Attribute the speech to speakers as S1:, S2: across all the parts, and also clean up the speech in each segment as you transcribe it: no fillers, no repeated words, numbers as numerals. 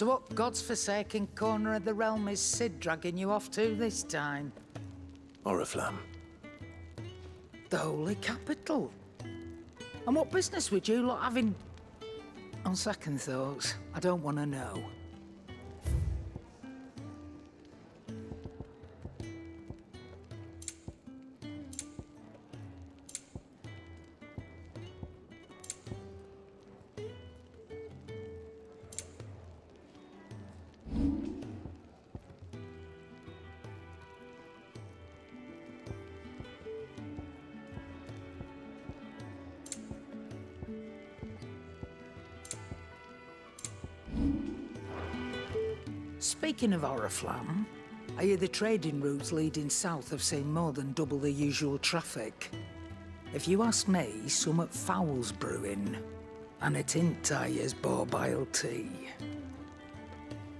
S1: So what God's forsaken corner of the realm is Sid dragging you off to this time?
S2: Oriflamme.
S1: The Holy Capital. And what business would you lot having? On second thoughts, I don't want to know. Speaking of Oriflamme, I hear the trading routes leading south have seen more than double the usual traffic. If you ask me, summat foul's brewing, and it ain't Tyre's borbile tea.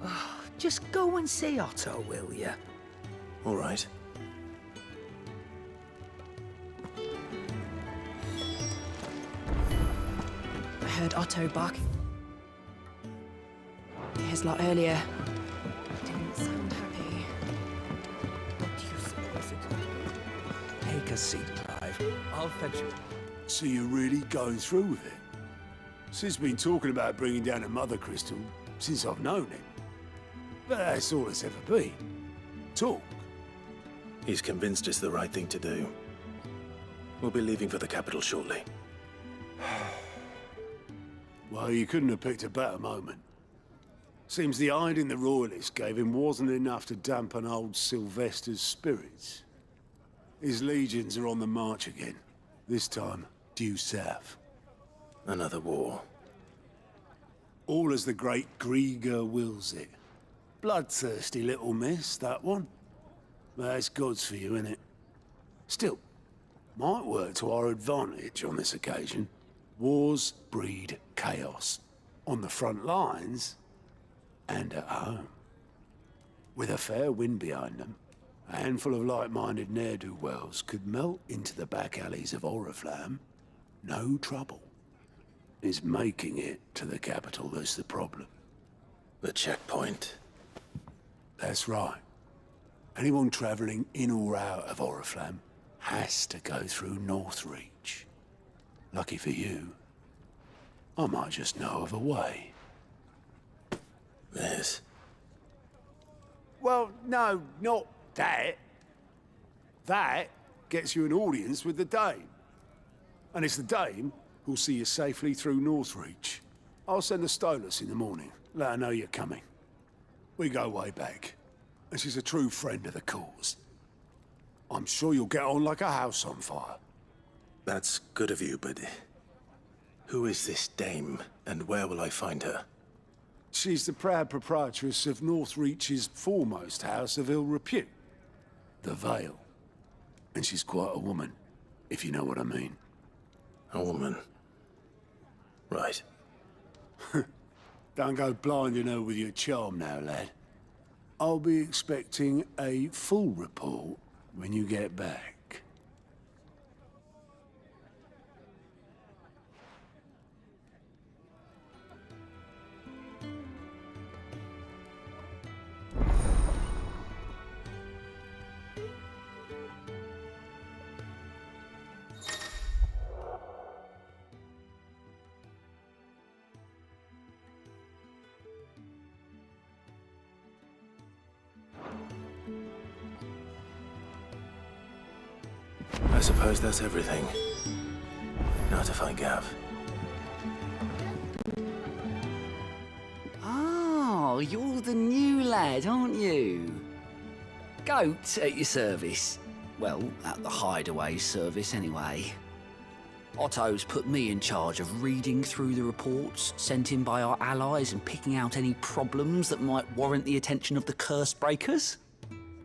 S1: Oh, just go and see Otto, will ya?
S2: All right.
S3: I heard Otto barking his lot earlier. Didn't sound happy. What do you suppose it?
S4: Take a seat, Clive. I'll fetch you.
S5: So you're really going through with it? Sid's been talking about bringing down a mother crystal since I've known him. But that's all it's ever been. Talk.
S2: He's convinced it's the right thing to do. We'll be leaving for the capital shortly.
S5: Well, you couldn't have picked a better moment. Seems the hiding the Royalists gave him wasn't enough to dampen old Sylvester's spirits. His legions are on the march again, this time due south.
S2: Another war.
S5: All as the great Grieger wills it. Bloodthirsty little miss, that one. That's God's for you, innit? Still, might work to our advantage on this occasion. Wars breed chaos. On the front lines, and at home. With a fair wind behind them, a handful of like-minded ne'er-do-wells could melt into the back alleys of Oriflamme. No trouble. It's making it to the capital that's the problem.
S2: The checkpoint.
S5: That's right. Anyone travelling in or out of Oriflamme has to go through Northreach. Lucky for you, I might just know of a way.
S2: This.
S5: Well, no, not that. That gets you an audience with the Dame. And it's the Dame who'll see you safely through Northreach. I'll send the Stolas in the morning, let her know you're coming. We go way back, and she's a true friend of the cause. I'm sure you'll get on like a house on fire.
S2: That's good of you, but who is this dame, and where will I find her?
S5: She's the proud proprietress of Northreach's foremost house of ill repute, the Vale. And she's quite a woman, if you know what I mean.
S2: A woman. Right.
S5: Don't go blinding her with your charm now, lad. I'll be expecting a full report when you get back.
S2: I suppose that's everything. Now to find Gav.
S6: Oh, you're the new lad, aren't you? Goat at your service. Well, at the Hideaway service, anyway. Otto's put me in charge of reading through the reports sent in by our allies and picking out any problems that might warrant the attention of the Curse Breakers.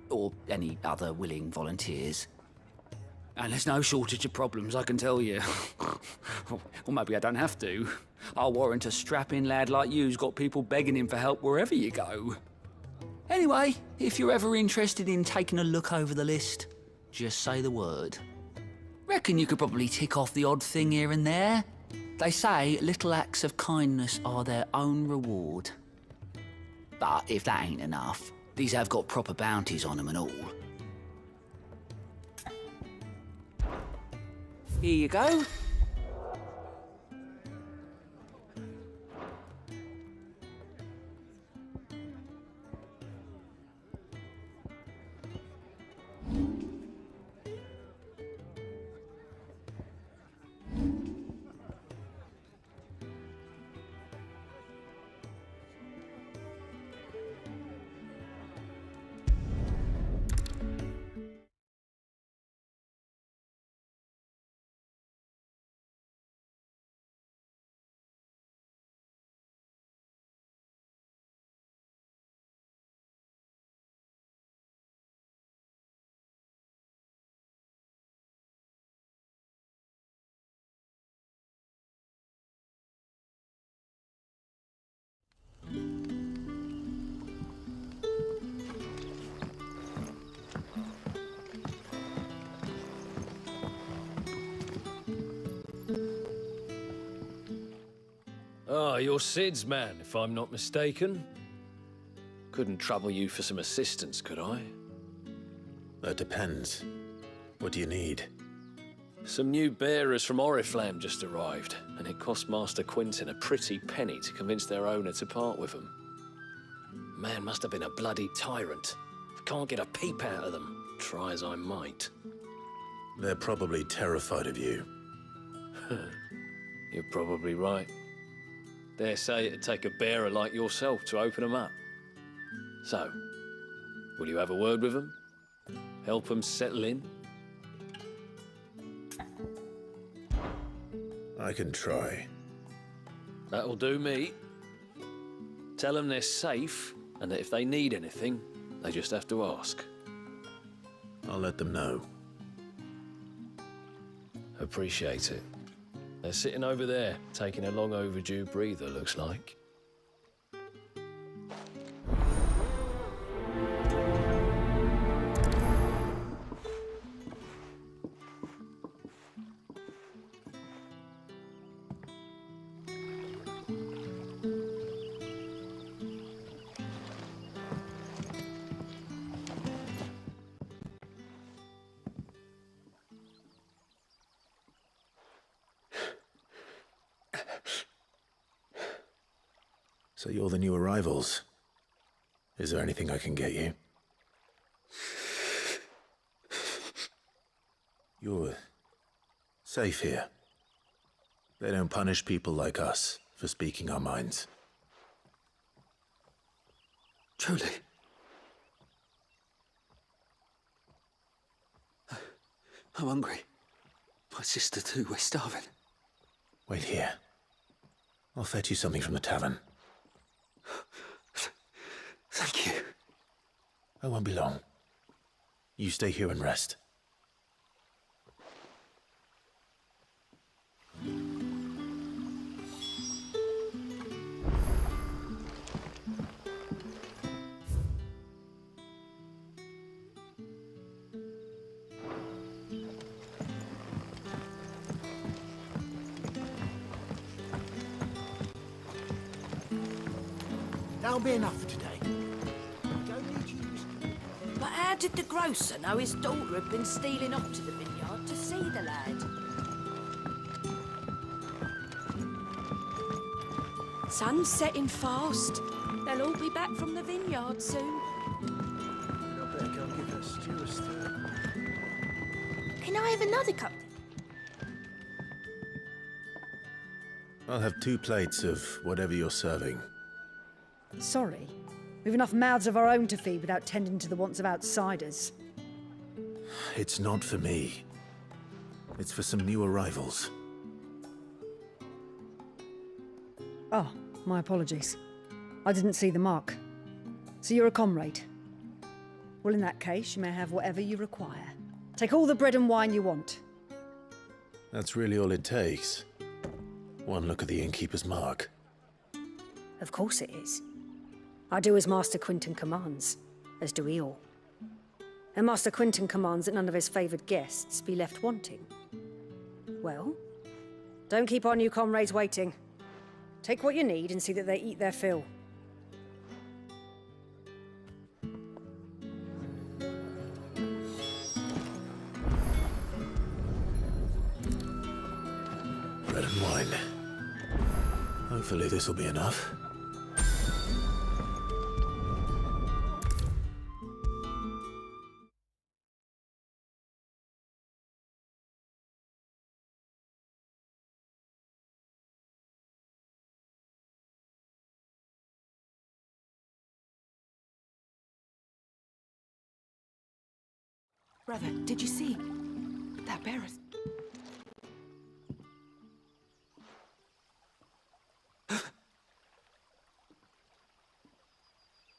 S6: Or any other willing volunteers. And there's no shortage of problems, I can tell you. Or maybe I don't have to. I'll warrant a strapping lad like you's got people begging him for help wherever you go. Anyway, if you're ever interested in taking a look over the list, just say the word. Reckon you could probably tick off the odd thing here and there. They say little acts of kindness are their own reward. But if that ain't enough, these have got proper bounties on them and all. Here you go.
S7: Ah, you're Sid's man, if I'm not mistaken. Couldn't trouble you for some assistance, could I?
S2: That depends. What do you need?
S7: Some new bearers from Oriflamme just arrived, and it cost Master Quinton a pretty penny to convince their owner to part with them. Man must have been a bloody tyrant. I can't get a peep out of them, try as I might.
S2: They're probably terrified of you.
S7: You're probably right. Dare say it'd take a bearer like yourself to open them up. So, will you have a word with them? Help them settle in?
S2: I can try.
S7: That'll do me. Tell them they're safe, and that if they need anything, they just have to ask.
S2: I'll let them know.
S7: Appreciate it. They're sitting over there, taking a long overdue breather, looks like.
S2: So you're the new arrivals. Is there anything I can get you? You're safe here. They don't punish people like us for speaking our minds.
S6: Truly. I'm hungry. My sister too, we're starving.
S2: Wait here. I'll fetch you something from the tavern.
S6: Thank you.
S2: I won't be long. You stay here and rest.
S8: That'll be enough for today. I don't need you to...
S3: But how did the grocer know his daughter had been stealing off to the vineyard to see the lad? Sun's setting fast. They'll all be back from the vineyard soon.
S8: I better go and give that stew a stir.
S3: Can I have another cup?
S2: I'll have 2 plates of whatever you're serving.
S9: Sorry. We've enough mouths of our own to feed without tending to the wants of outsiders.
S2: It's not for me. It's for some new arrivals.
S9: Oh, my apologies. I didn't see the mark. So you're a comrade. Well, in that case, you may have whatever you require. Take all the bread and wine you want.
S2: That's really all it takes. One look at the innkeeper's mark.
S9: Of course it is. I do as Master Quinton commands, as do we all. And Master Quinton commands that none of his favoured guests be left wanting. Well, don't keep our new comrades waiting. Take what you need and see that they eat their fill.
S2: and wine. Hopefully this'll be enough.
S3: Brother, did you see? That bearer's...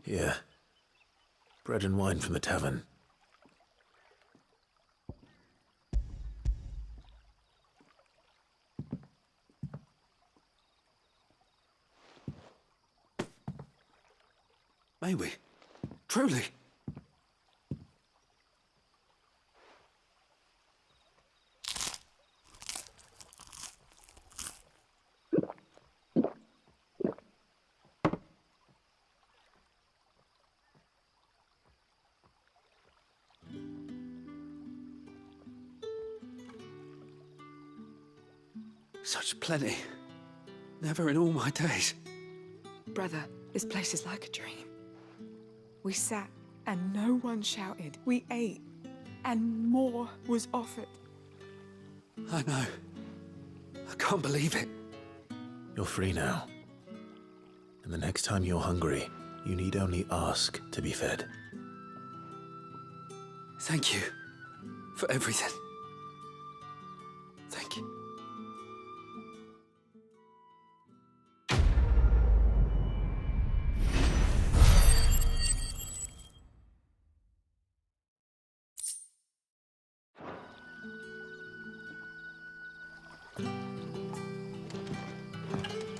S2: Yeah. Bread and wine from the tavern.
S6: May we? Truly? Such plenty. Never in all my days.
S3: Brother, this place is like a dream. We sat and no one shouted. We ate and more was offered.
S6: I know. I can't believe it.
S2: You're free now. And the next time you're hungry, you need only ask to be fed.
S6: Thank you for everything. Thank you.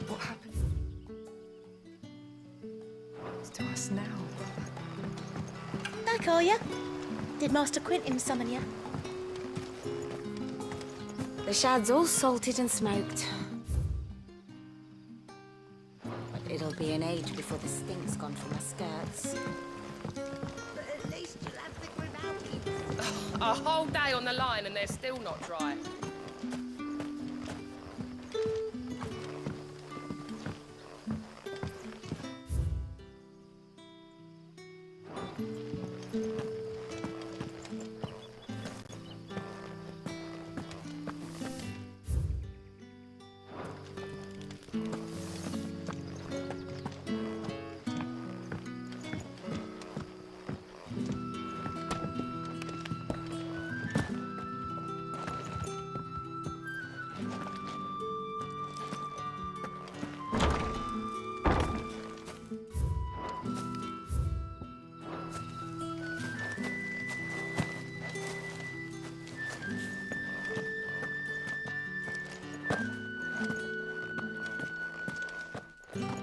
S3: What happened? It's to us now.
S10: Back, are ya? Did Master Quentin summon ya? The shad's all salted and smoked. But it'll be an age before the stink's gone from my skirts.
S11: But at least you'll have the grimaldi.
S12: A whole day on the line and they're still not dry.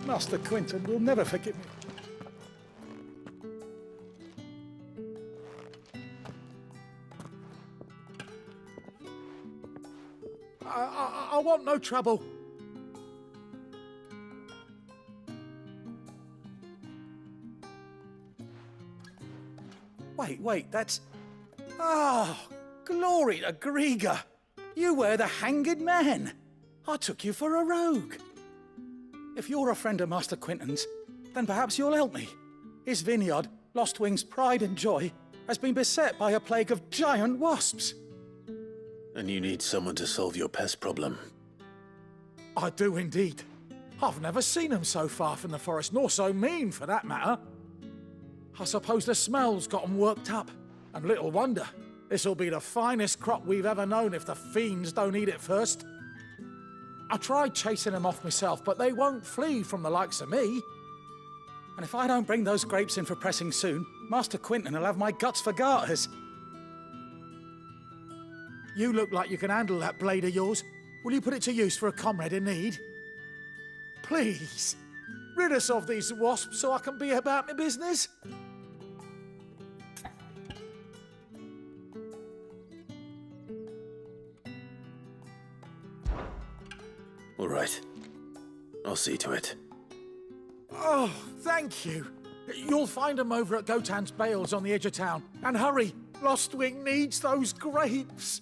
S13: Master Quentin will never forgive me. I want no trouble. Wait, that's... Oh, glory to Grieger. You were the hanged man. I took you for a rogue. If you're a friend of Master Quentin's, then perhaps you'll help me. His vineyard, Lostwing's pride and joy, has been beset by a plague of giant wasps.
S2: And you need someone to solve your pest problem.
S13: I do indeed. I've never seen them so far from the forest, nor so mean, for that matter. I suppose the smell's got them worked up, and little wonder. This'll be the finest crop we've ever known if the fiends don't eat it first. I tried chasing them off myself, but they won't flee from the likes of me. And if I don't bring those grapes in for pressing soon, Master Quentin will have my guts for garters. You look like you can handle that blade of yours. Will you put it to use for a comrade in need? Please, rid us of these wasps so I can be about my business.
S2: All right. I'll see to it.
S13: Oh, thank you. You'll find them over at Gotan's Bales on the edge of town. And hurry, Lostwing needs those grapes.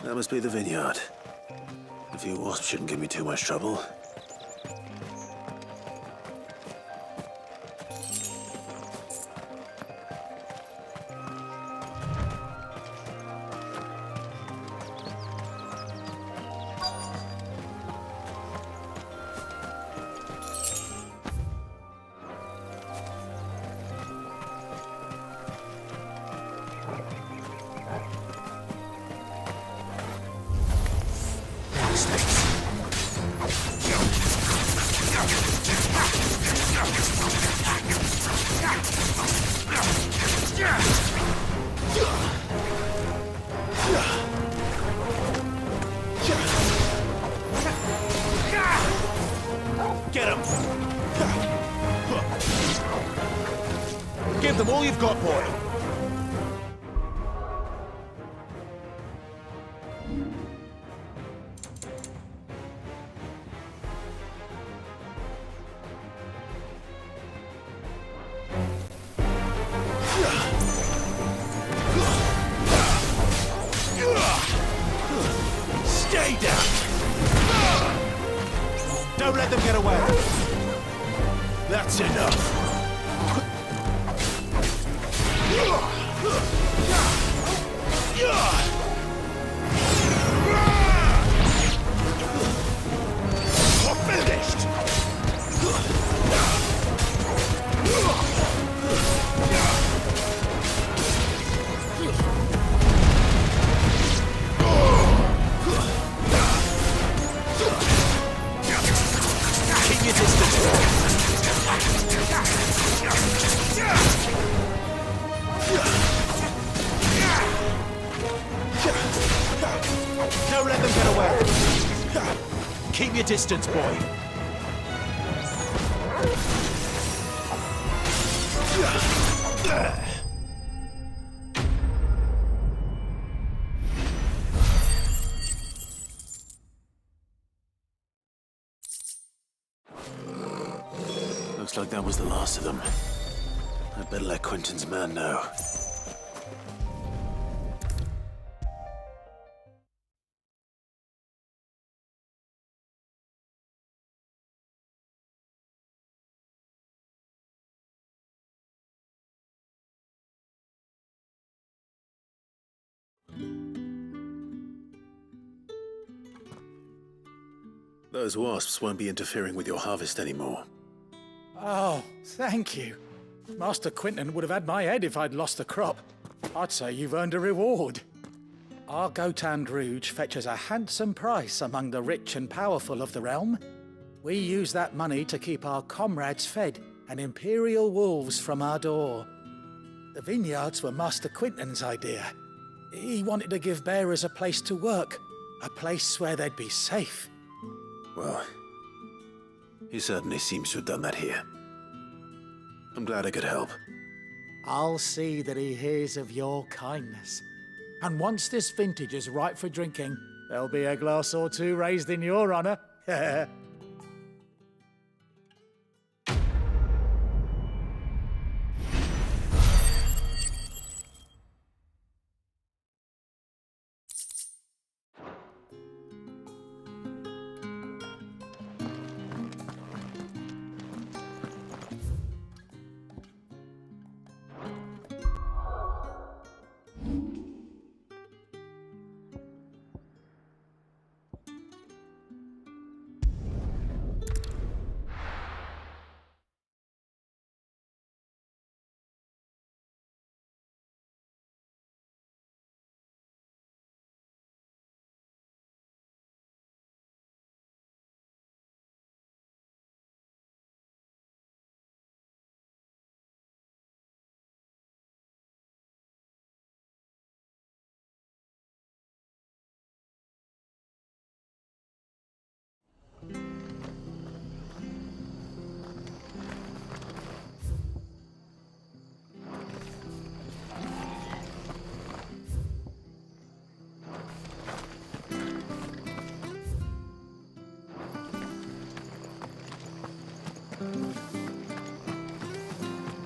S2: That must be the vineyard. A few wasps shouldn't give me too much trouble.
S8: Get him! Give them all you've got, boy. Stay down! Don't let them get away! That's enough! You're finished! Keep your distance. Don't let them get away. Keep your distance, boy.
S2: Looks like that was the last of them. I'd better let Quentin's man know. Those wasps won't be interfering with your harvest anymore.
S13: Oh, thank you. Master Quinton would have had my head if I'd lost the crop. I'd say you've earned a reward. Our Gotand Rouge fetches a handsome price among the rich and powerful of the realm. We use that money to keep our comrades fed and imperial wolves from our door. The vineyards were Master Quinton's idea. He wanted to give bearers a place to work, a place where they'd be safe.
S2: Well, he certainly seems to have done that here. I'm glad I could help.
S13: I'll see that he hears of your kindness. And once this vintage is ripe for drinking, there'll be a glass or two raised in your honor.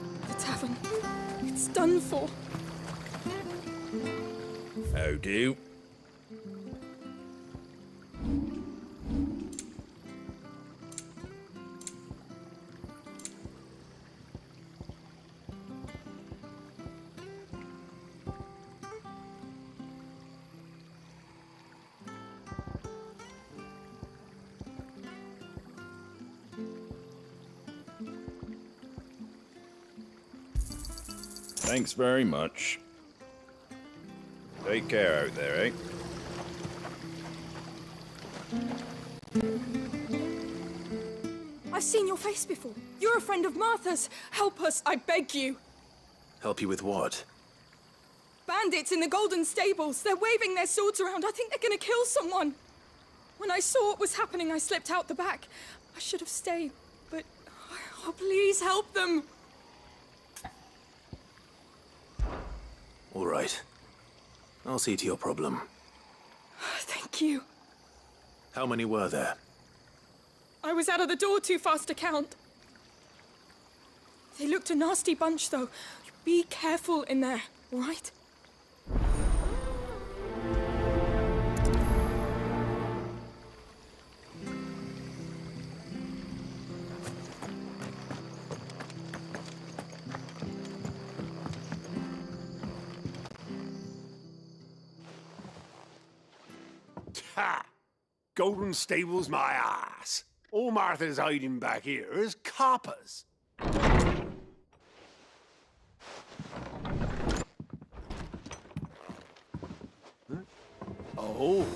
S3: The tavern. It's done for.
S4: How do?
S14: Thanks very much. Take care out there, eh?
S3: I've seen your face before. You're a friend of Martha's. Help us, I beg you.
S2: Help you with what?
S3: Bandits in the Golden Stables. They're waving their swords around. I think they're gonna kill someone. When I saw what was happening, I slipped out the back. I should have stayed, but... Oh, please help them.
S2: All right. I'll see to your problem.
S3: Thank you.
S2: How many were there?
S3: I was out of the door too fast to count. They looked a nasty bunch, though. Be careful in there, all right?
S5: Ha! Golden Stables my ass. All Martha's hiding back here is coppers. Oh,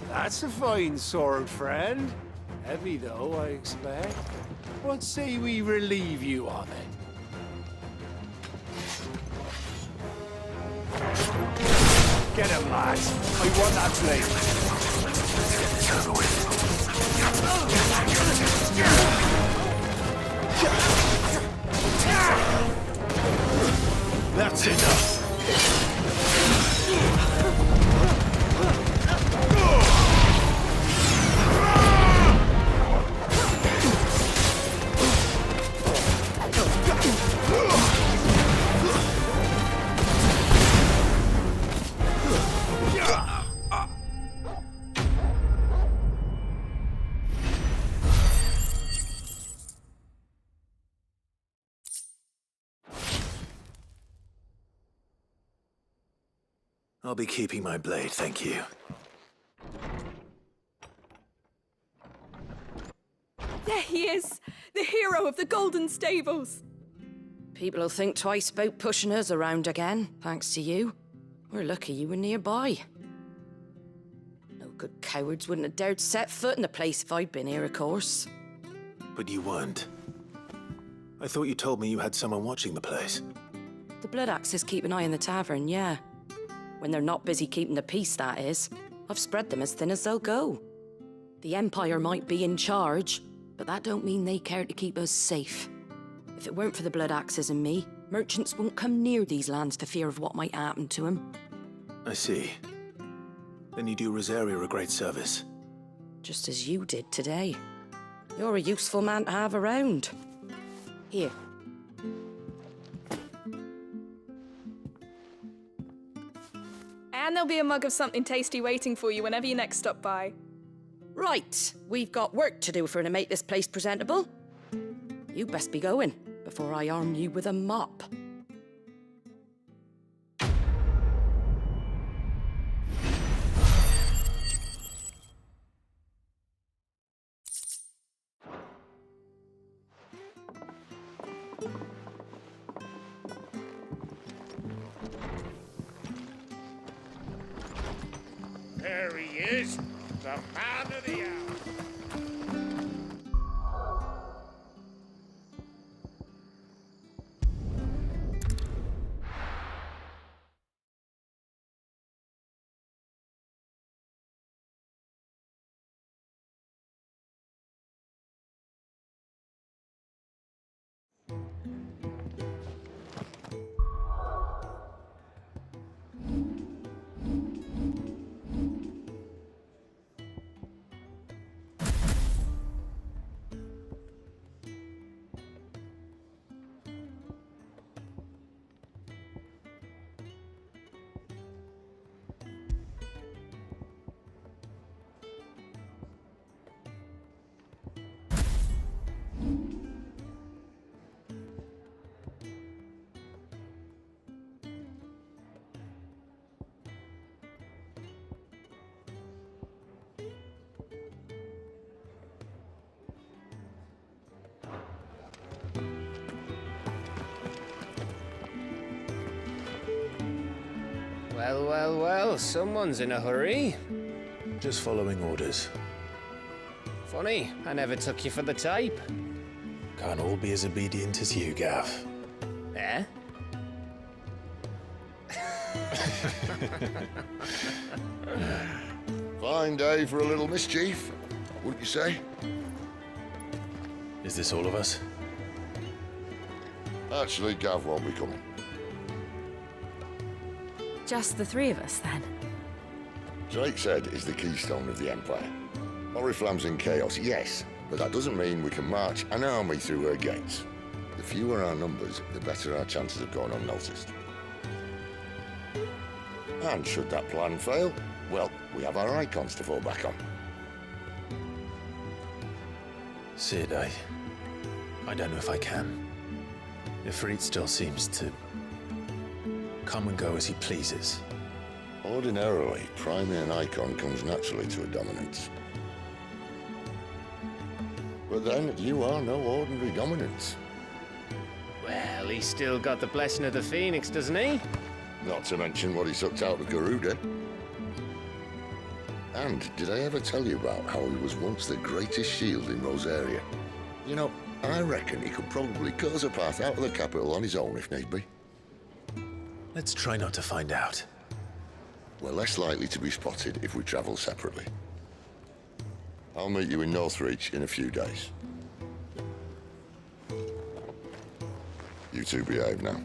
S5: that's a fine sword, friend. Heavy, though, I expect. What say we relieve you of it? Get him, lads. I want that blade.
S2: That's enough. I'll be keeping my blade, thank you.
S3: There he is, the hero of the Golden Stables.
S15: People will think twice about pushing us around again, thanks to you. We're lucky you were nearby. No good cowards wouldn't have dared set foot in the place if I'd been here, of course.
S2: But you weren't. I thought you told me you had someone watching the place.
S15: The Blood Axes keep an eye on the tavern, yeah. When they're not busy keeping the peace, that is. I've spread them as thin as they'll go. The Empire might be in charge, but that don't mean they care to keep us safe. If it weren't for the Blood Axes and me, merchants won't come near these lands for fear of what might happen to them.
S2: I see. Then you do Rosaria a great service.
S15: Just as you did today. You're a useful man to have around. Here.
S3: And there'll be a mug of something tasty waiting for you whenever you next stop by.
S15: Right, we've got work to do for to make this place presentable. You best be going before I arm you with a mop.
S16: There he is, the man of the hour.
S7: Well, well, well, someone's in a hurry.
S2: Just following orders.
S7: Funny, I never took you for the type.
S2: Can't all be as obedient as you, Gav.
S7: Eh?
S17: Fine day for a little mischief, wouldn't you say?
S2: Is this all of us?
S17: Actually, Gav won't be coming.
S15: Just the three of us, then?
S17: Drake said is the keystone of the Empire. Oriflamme's in chaos, yes, but that doesn't mean we can march an army through her gates. The fewer our numbers, the better our chances of going unnoticed. And should that plan fail, well, we have our icons to fall back on.
S2: Sid, I don't know if I can. Ifrit still seems to come and go as he pleases.
S17: Ordinarily, priming an icon comes naturally to a dominance. But then, you are no ordinary dominance.
S7: Well, he's still got the blessing of the Phoenix, doesn't he?
S17: Not to mention what he sucked out of Garuda. And did I ever tell you about how he was once the greatest shield in Rosaria? You know, I reckon he could probably cut us a path out of the capital on his own if need be.
S2: Let's try not to find out.
S17: We're less likely to be spotted if we travel separately. I'll meet you in Northreach in a few days. You two behave now.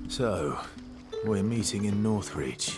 S2: So, we're meeting in Northreach.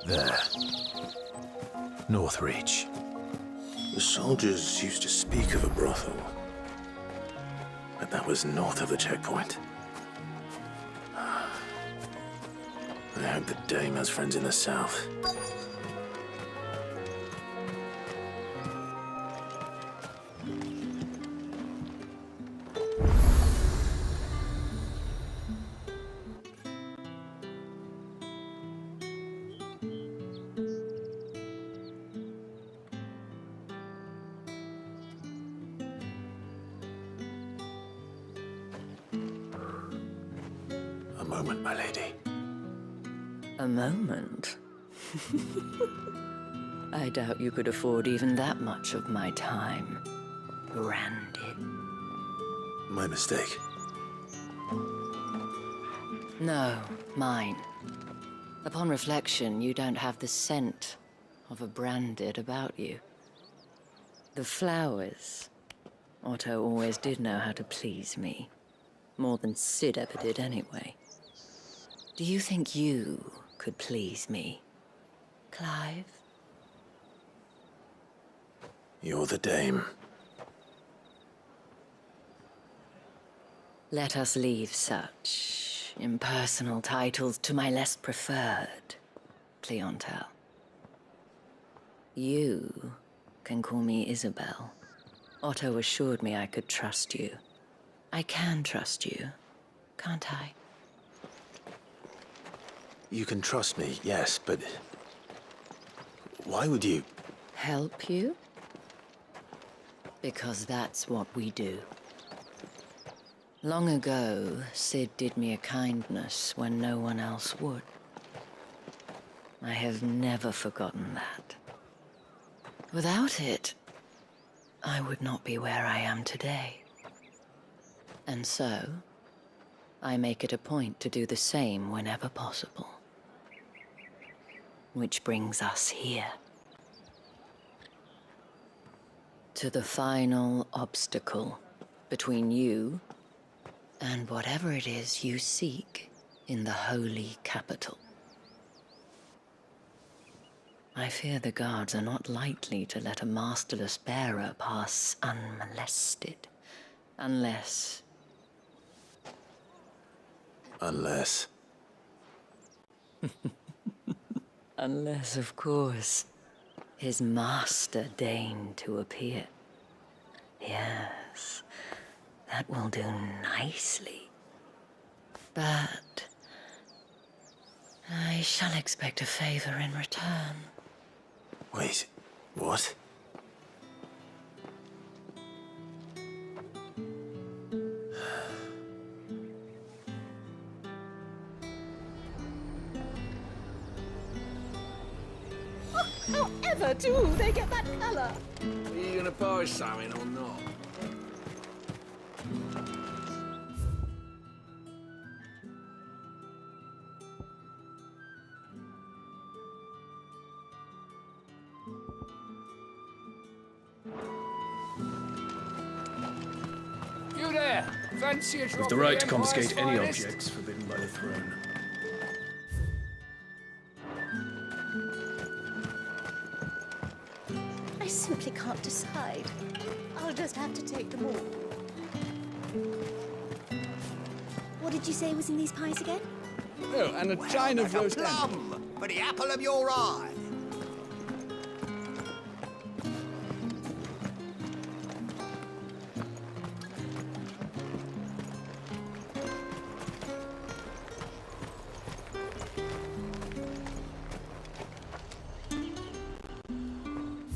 S2: There. Northreach. The soldiers used to speak of a brothel, but that was north of the checkpoint. I hope the dame has friends in the south. moment, my lady.
S15: A moment? I doubt you could afford even that much of my time. Branded.
S2: My mistake.
S15: No, mine. Upon reflection, you don't have the scent of a branded about you. The flowers. Otto always did know how to please me. More than Sid ever did anyway. Do you think you could please me, Clive?
S2: You're the dame.
S15: Let us leave such impersonal titles to my less preferred clientele. You can call me Isabel. Otto assured me I could trust you. I can trust you, can't I?
S2: You can trust me, yes, but... why would you?
S15: Help you? Because that's what we do. Long ago, Sid did me a kindness when no one else would. I have never forgotten that. Without it, I would not be where I am today. And so, I make it a point to do the same whenever possible. Which brings us here. To the final obstacle between you and whatever it is you seek in the holy capital. I fear the guards are not likely to let a masterless bearer pass unmolested, unless...
S2: Unless...
S15: Unless, of course, his master deigned to appear. Yes, that will do nicely. But I shall expect a favor in return.
S2: Wait, what?
S11: However do they get that colour?
S4: Are you gonna buy something or not?
S8: You there! Fancy a drop
S7: With the
S8: of
S7: right to
S8: Empire's
S7: confiscate any
S8: finest?
S7: objects forbidden by the throne.
S11: I simply can't decide. I'll just have to take them all. What did you say was in these pies again?
S8: Oh, and a chine of roast
S4: plum for the apple of your eye.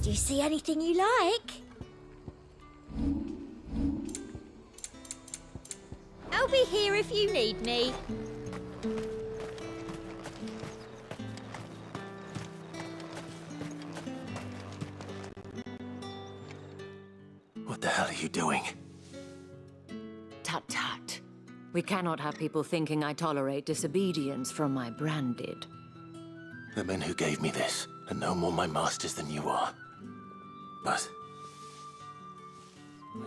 S11: Do you see anything you like? I'll be here if you need me.
S2: What the hell are you doing?
S15: Tut tut. We cannot have people thinking I tolerate disobedience from my branded.
S2: The men who gave me this are no more my masters than you are. But...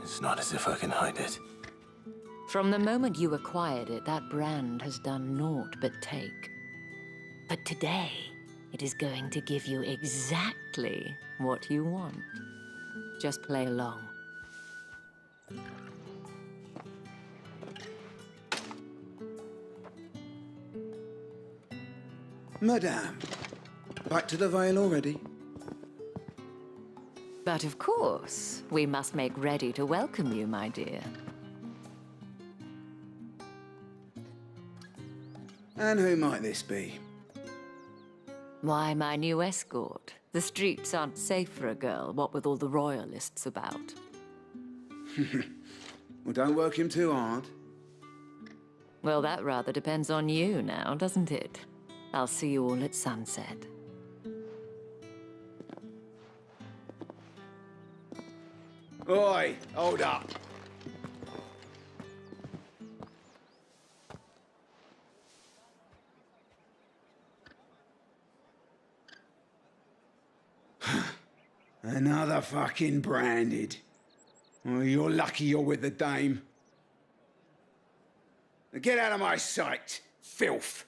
S2: it's not as if I can hide it.
S15: From the moment you acquired it, that brand has done naught but take. But today, it is going to give you exactly what you want. Just play along.
S18: Madame, back to the Vale already?
S15: But of course, we must make ready to welcome you, my dear.
S18: And who might this be?
S15: Why, my new escort. The streets aren't safe for a girl, what with all the royalists about.
S18: Well, don't work him too hard.
S19: Well, that rather depends on you now, doesn't it? I'll see you all at sunset.
S18: Oi, hold up. Another fucking branded. Oh, you're lucky you're with the dame. Now get out of my sight, filth.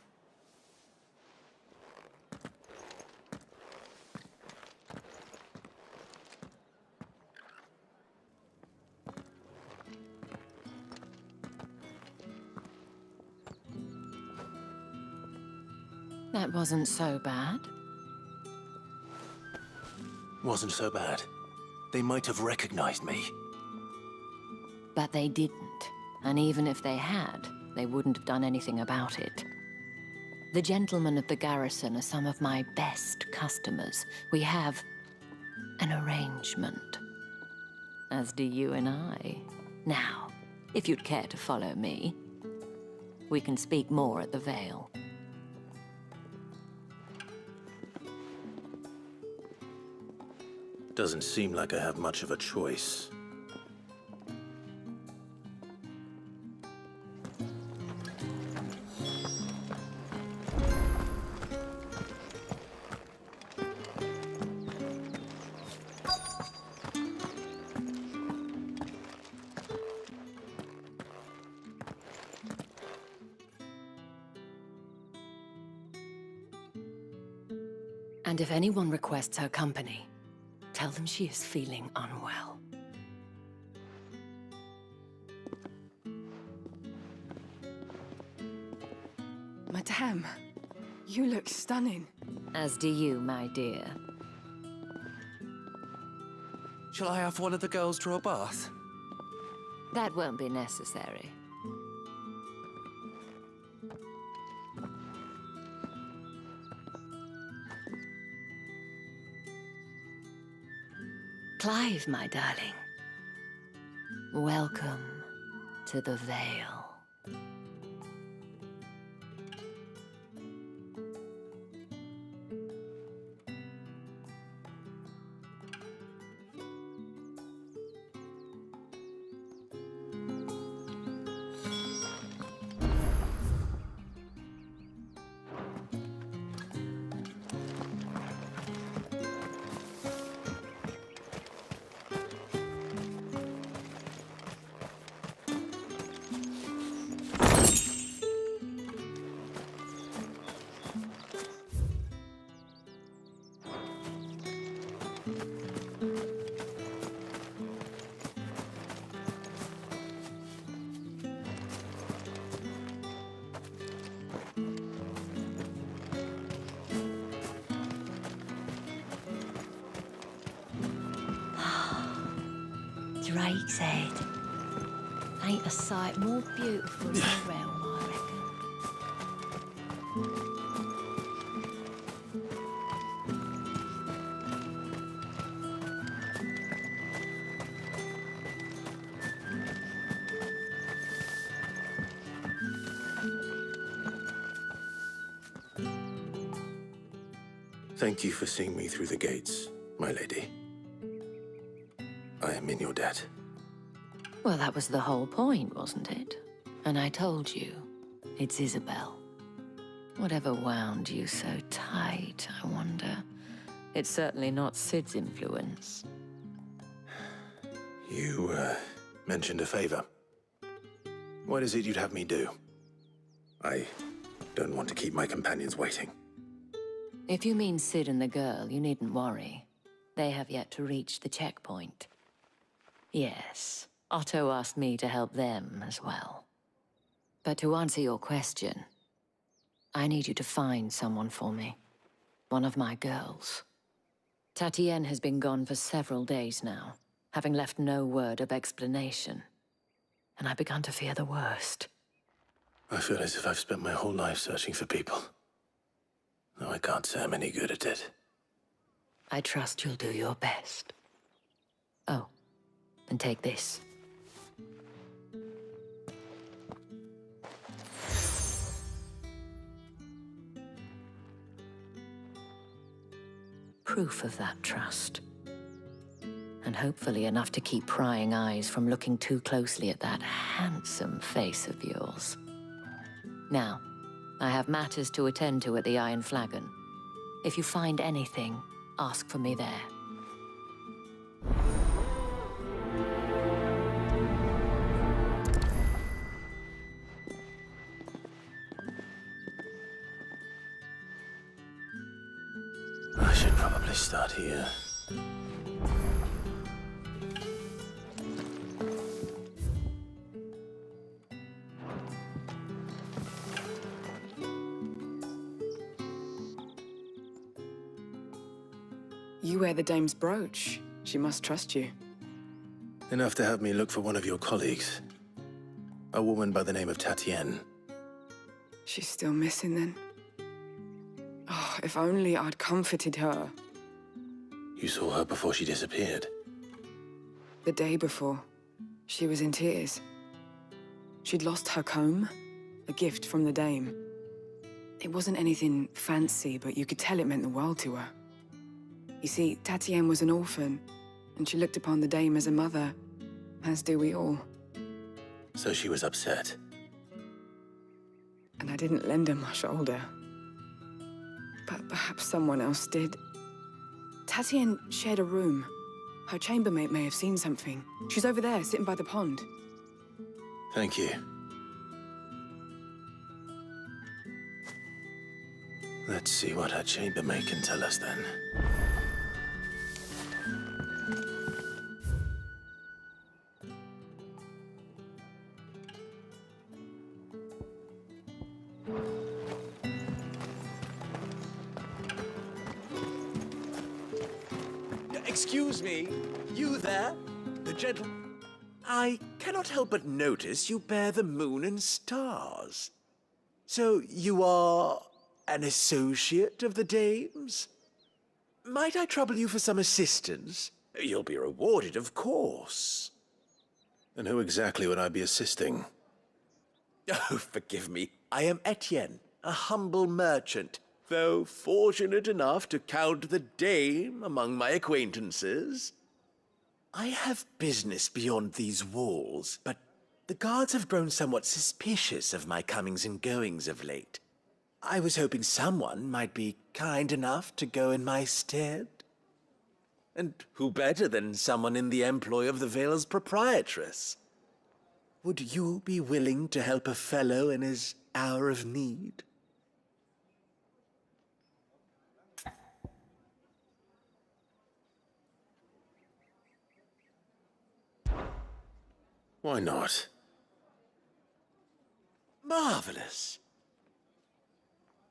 S19: That wasn't so bad.
S2: Wasn't so bad. They might have recognized me.
S19: But they didn't. And even if they had, they wouldn't have done anything about it. The gentlemen of the garrison are some of my best customers. We have an arrangement. As do you and I. Now, if you'd care to follow me, we can speak more at the Vale.
S2: Doesn't seem like I have much of a choice.
S19: And if anyone requests her company, tell them she is feeling unwell.
S3: Madame, you look stunning.
S19: As do you, my dear.
S20: Shall I have one of the girls draw a bath?
S19: That won't be necessary. Clive, my darling. Welcome to the Vale. Drake's Head. Ain't a sight more beautiful in the realm, I
S2: Thank you for seeing me through the gates, my lady. I am in your debt.
S19: Well, that was the whole point, wasn't it? And I told you, it's Isabel. Whatever wound you so tight, I wonder. It's certainly not Sid's influence.
S2: You, mentioned a favor. What is it you'd have me do? I don't want to keep my companions waiting.
S19: If you mean Sid and the girl, you needn't worry. They have yet to reach the checkpoint. Yes, Otto asked me to help them as well. But to answer your question, I need you to find someone for me. One of my girls. Tatienne has been gone for several days now, having left no word of explanation. And I've begun to fear the worst.
S2: I feel as if I've spent my whole life searching for people. Though I can't say I'm any good at it.
S19: I trust you'll do your best. Oh, and take this. proof of that trust. And hopefully enough to keep prying eyes from looking too closely at that handsome face of yours. Now, I have matters to attend to at the Iron Flagon. If you find anything, ask for me there.
S2: I should probably start here.
S21: You wear the dame's brooch. She must trust you.
S2: Enough to have me look for one of your colleagues. A woman by the name of Tatienne.
S21: She's still missing then. Oh, if only I'd comforted her.
S2: You saw her before she disappeared.
S21: The day before, she was in tears. She'd lost her comb, a gift from the dame. It wasn't anything fancy, but you could tell it meant the world to her. You see, Tatienne was an orphan, and she looked upon the dame as a mother, as do we all.
S2: So she was upset.
S21: And I didn't lend her my shoulder. But perhaps someone else did. Tatienne shared a room. Her chambermaid may have seen something. She's over there, sitting by the pond.
S2: Thank you. Let's see what her chambermaid can tell us then.
S8: Excuse me, you there? The gentle... I cannot help but notice you bear the moon and stars. So you are an associate of the dame's? Might I trouble you for some assistance? You'll be rewarded, of course.
S2: And who exactly would I be assisting?
S8: Oh, forgive me. I am Etienne, a humble merchant, though fortunate enough to count the dame among my acquaintances. I have business beyond these walls, but the guards have grown somewhat suspicious of my comings and goings of late. I was hoping someone might be kind enough to go in my stead. And who better than someone in the employ of the Vale's proprietress? Would you be willing to help a fellow in his hour of need?
S2: Why not?
S8: Marvelous.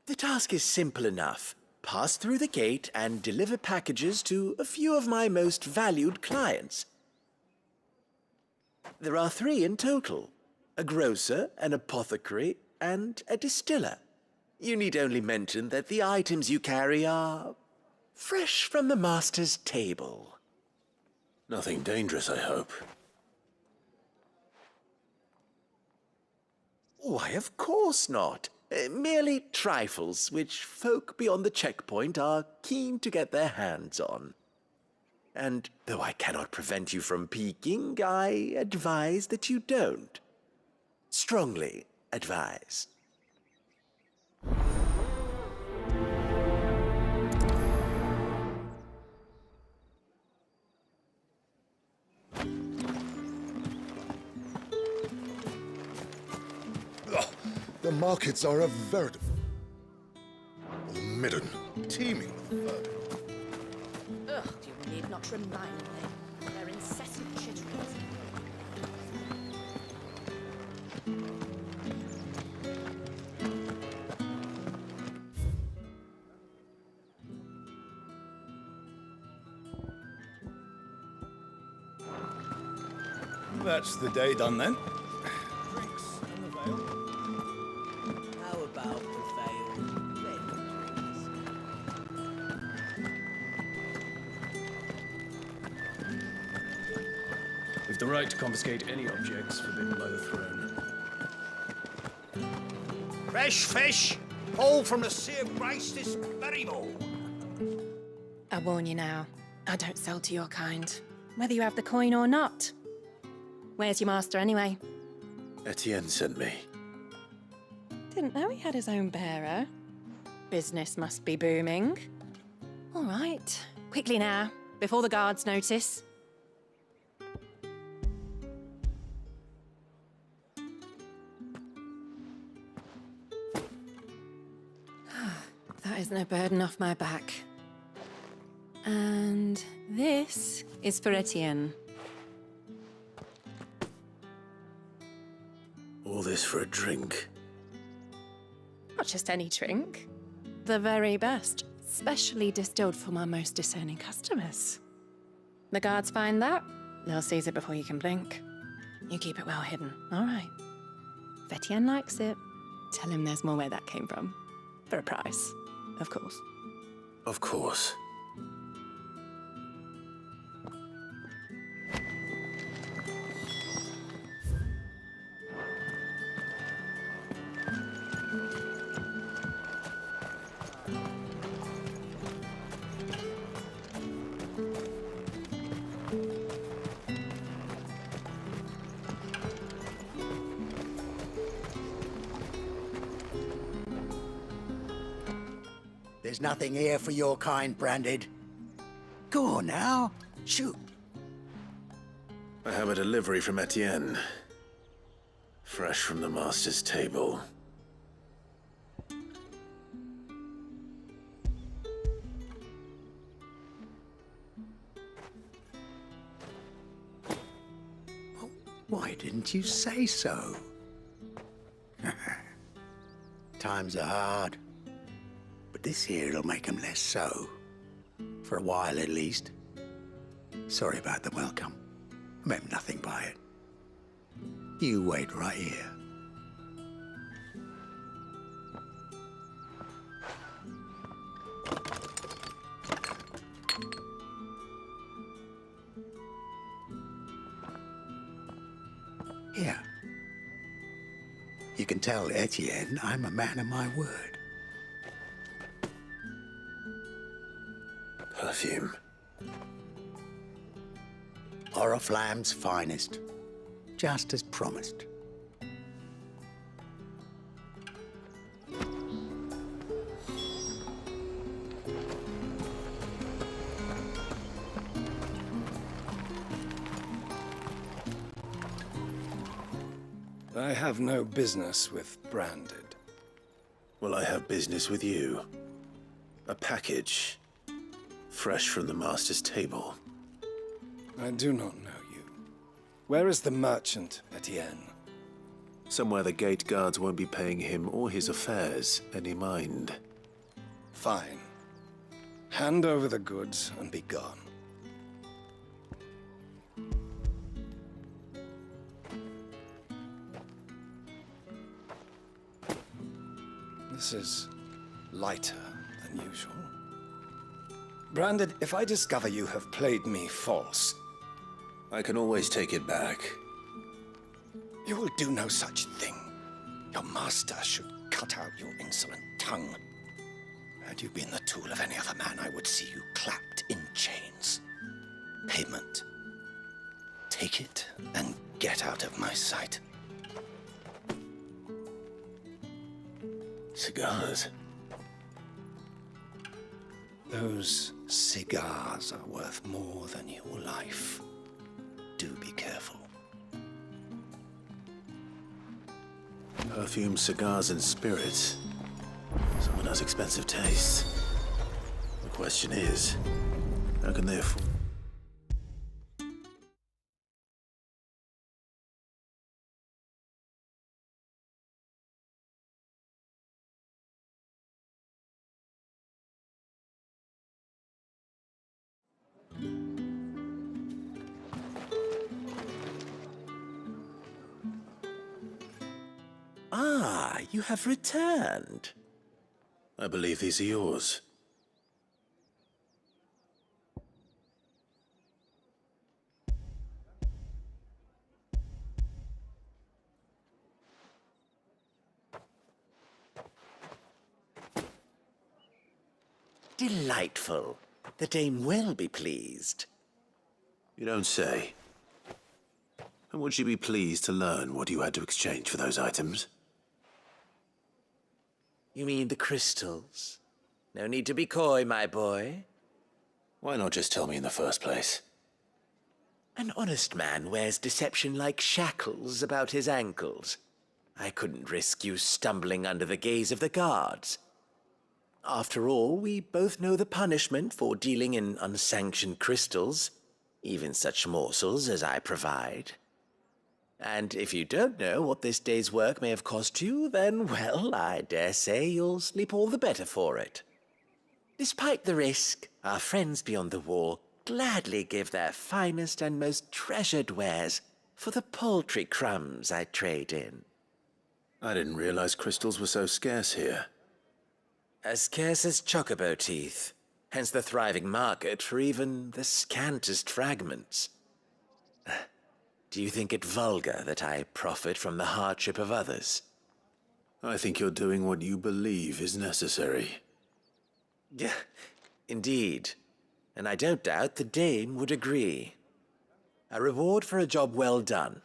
S8: The task is simple enough. Pass through the gate and deliver packages to a few of my most valued clients. There are 3 in total: a grocer, an apothecary, and a distiller. You need only mention that the items you carry are fresh from the master's table.
S2: Nothing dangerous, I hope.
S8: Why, of course not. Merely trifles which folk beyond the checkpoint are keen to get their hands on. And though I cannot prevent you from peeking, I advise that you don't. Strongly advise.
S17: The markets are a veritable midden, teeming with vermin.
S15: Ugh, you need not remind me. Their incessant chitterings.
S14: That's the day done then.
S20: How about the veiled red drinks?
S22: We've the right to confiscate any objects forbidden by the throne.
S4: Fresh fish, all from the sea of grace this very morn.
S1: I warn you now, I don't sell to your kind, whether you have the coin or not. Where's your master anyway?
S2: Etienne sent me.
S1: Didn't know he had his own bearer. Business must be booming. All right, quickly now, before the guards notice. That is no burden off my back. And this is for Etienne.
S2: All this for a drink.
S1: Not just any drink. The very best, specially distilled for my most discerning customers. The guards find that, they'll seize it before you can blink. You keep it well hidden, all right? If Etienne likes it, tell him there's more where that came from. For a price, of course.
S2: Of course.
S4: There's nothing here for your kind, Branded. Go on now. Shoot.
S2: I have a delivery from Etienne. Fresh from the master's table.
S4: Why didn't you say so? Times are hard. But this here'll make 'em less so. For a while, at least. Sorry about the welcome. I meant nothing by it. You wait right here. Here. You can tell Etienne I'm a man of my word.
S2: Perfume.
S4: Oriflamme's finest. Just as promised.
S22: I have no business with Branded.
S2: Well, I have business with you. A package. Fresh from the master's table.
S22: I do not know you. Where is the merchant, Etienne?
S2: Somewhere the gate guards won't be paying him or his affairs any mind.
S22: Fine. Hand over the goods and be gone. This is lighter than usual. Branded, if I discover you have played me false...
S2: I can always take it back.
S22: You will do no such thing. Your master should cut out your insolent tongue. Had you been the tool of any other man, I would see you clapped in chains. Payment. Take it and get out of my sight.
S2: Cigars.
S22: Those cigars are worth more than your life. Do be careful.
S2: Perfume, cigars, and spirits. Someone has expensive taste. The question is, how can they afford...
S8: Ah, you have returned.
S2: I believe these are yours.
S8: Delightful. the dame will be pleased.
S2: You don't say. And would she be pleased to learn what you had to exchange for those items?
S8: You mean the crystals? No need to be coy, my boy.
S2: Why not just tell me in the first place?
S8: An honest man wears deception like shackles about his ankles. I couldn't risk you stumbling under the gaze of the guards. After all, we both know the punishment for dealing in unsanctioned crystals, even such morsels as I provide. And if you don't know what this day's work may have cost you, then, well, I dare say you'll sleep all the better for it. Despite the risk, our friends beyond the wall gladly give their finest and most treasured wares for the paltry crumbs I trade in.
S2: I didn't realize crystals were so scarce here.
S8: As scarce as chocobo teeth, hence the thriving market for even the scantest fragments. Do you think it vulgar that I profit from the hardship of others?
S2: I think you're doing what you believe is necessary.
S8: Yeah, indeed. And I don't doubt the dame would agree. A reward for a job well done.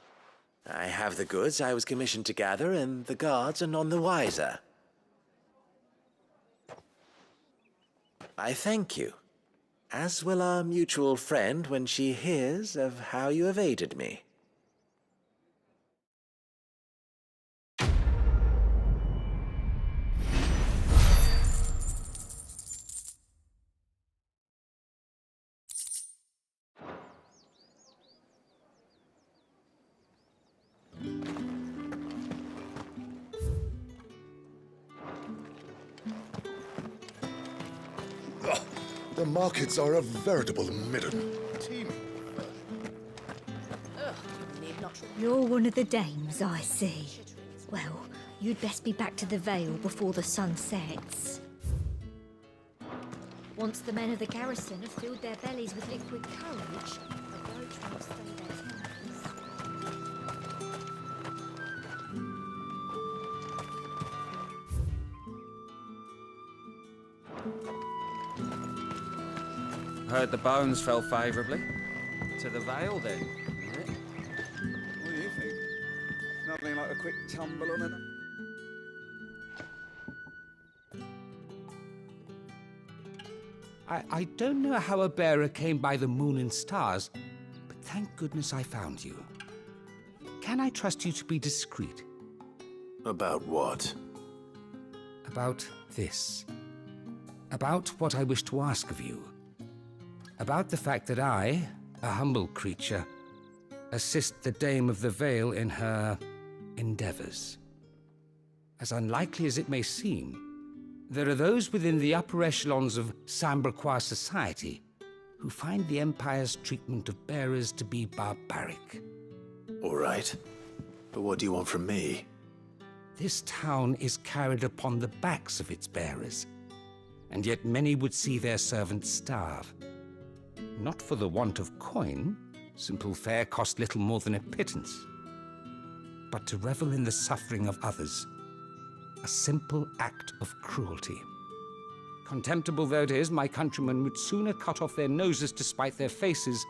S8: I have the goods I was commissioned to gather, and the guards are none the wiser. I thank you, as will our mutual friend when she hears of how you have aided me.
S17: The markets are a veritable midden.
S6: You're one of the dames, I see. Well, you'd best be back to the Vale before the sun sets. Once the men of the garrison have filled their bellies with liquid courage, the roads won't stay their tempers.
S9: Heard the bones fell favourably. To the Vale, then, is it?
S18: What do you think? Nothing like a quick tumble on it.
S23: I don't know how a bearer came by the moon and stars, but thank goodness I found you. Can I trust you to be discreet?
S2: About what?
S23: About this. About what I wish to ask of you. About the fact that I, a humble creature, assist the Dame of the Vale in her endeavors. As unlikely as it may seem, there are those within the upper echelons of Samberquois society who find the Empire's treatment of bearers to be barbaric.
S2: All right. But what do you want from me?
S23: This town is carried upon the backs of its bearers, and yet many would see their servants starve. Not for the want of coin, simple fare cost little more than a pittance, but to revel in the suffering of others, a simple act of cruelty. Contemptible though it is, my countrymen would sooner cut off their noses to spite their faces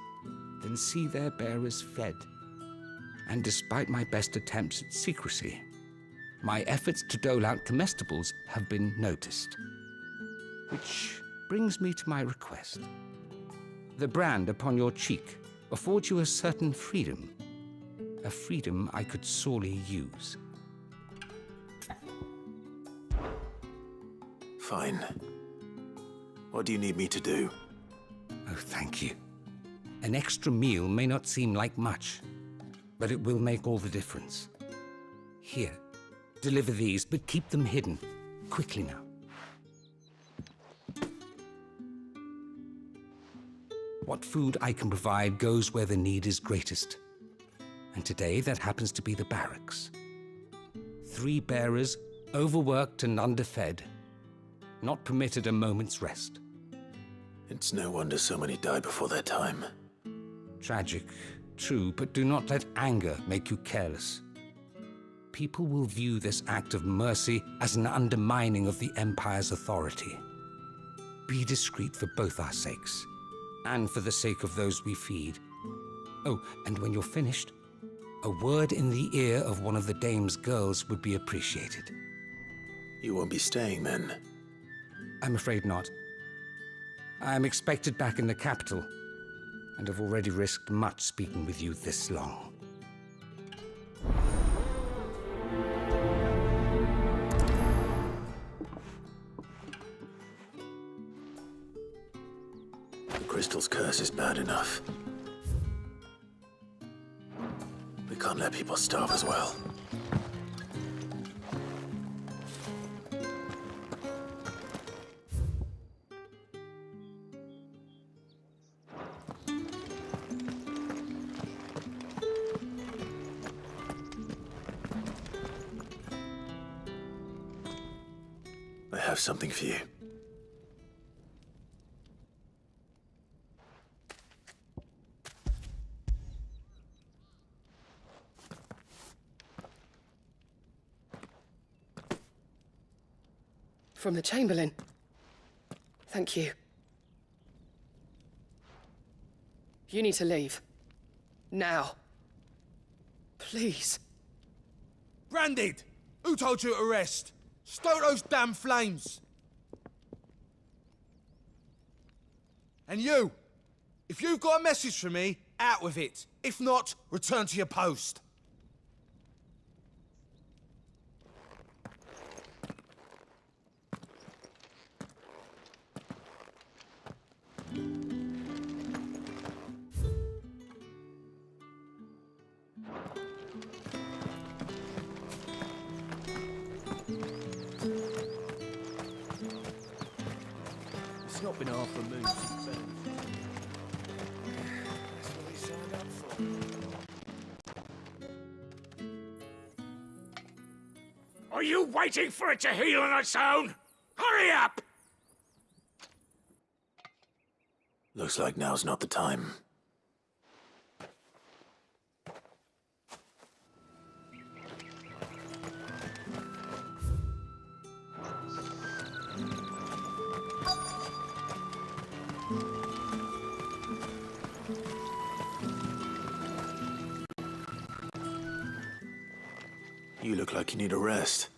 S23: than see their bearers fed. And despite my best attempts at secrecy, my efforts to dole out comestibles have been noticed. Which brings me to my request. The brand upon your cheek affords you a certain freedom, a freedom I could sorely use.
S2: Fine. What do you need me to do?
S23: Oh, thank you. An extra meal may not seem like much, but it will make all the difference. Here, deliver these, but keep them hidden. Quickly now. What food I can provide goes where the need is greatest. And today, that happens to be the barracks. 3 bearers, overworked and underfed, not permitted a moment's rest.
S2: It's no wonder so many die before their time.
S23: Tragic, true, but do not let anger make you careless. People will view this act of mercy as an undermining of the Empire's authority. Be discreet for both our sakes, and for the sake of those we feed. Oh, and when you're finished, a word in the ear of one of the dame's girls would be appreciated.
S2: You won't be staying then?
S23: I'm afraid not. I am expected back in the capital, and have already risked much speaking with you this long.
S2: The crystal's curse is bad enough. We can't let people starve as well. I have something for you.
S10: From the Chamberlain. Thank you. You need to leave. Now. Please.
S12: Branded! Who told you to rest? Stoke those damn flames! And you! If you've got a message for me, out with it. If not, return to your post.
S20: It's not been half a moon since then. That's what we signed up for.
S16: Are you waiting for it to heal on its own? Hurry up!
S2: Looks like now's not the time. You look like you need a rest.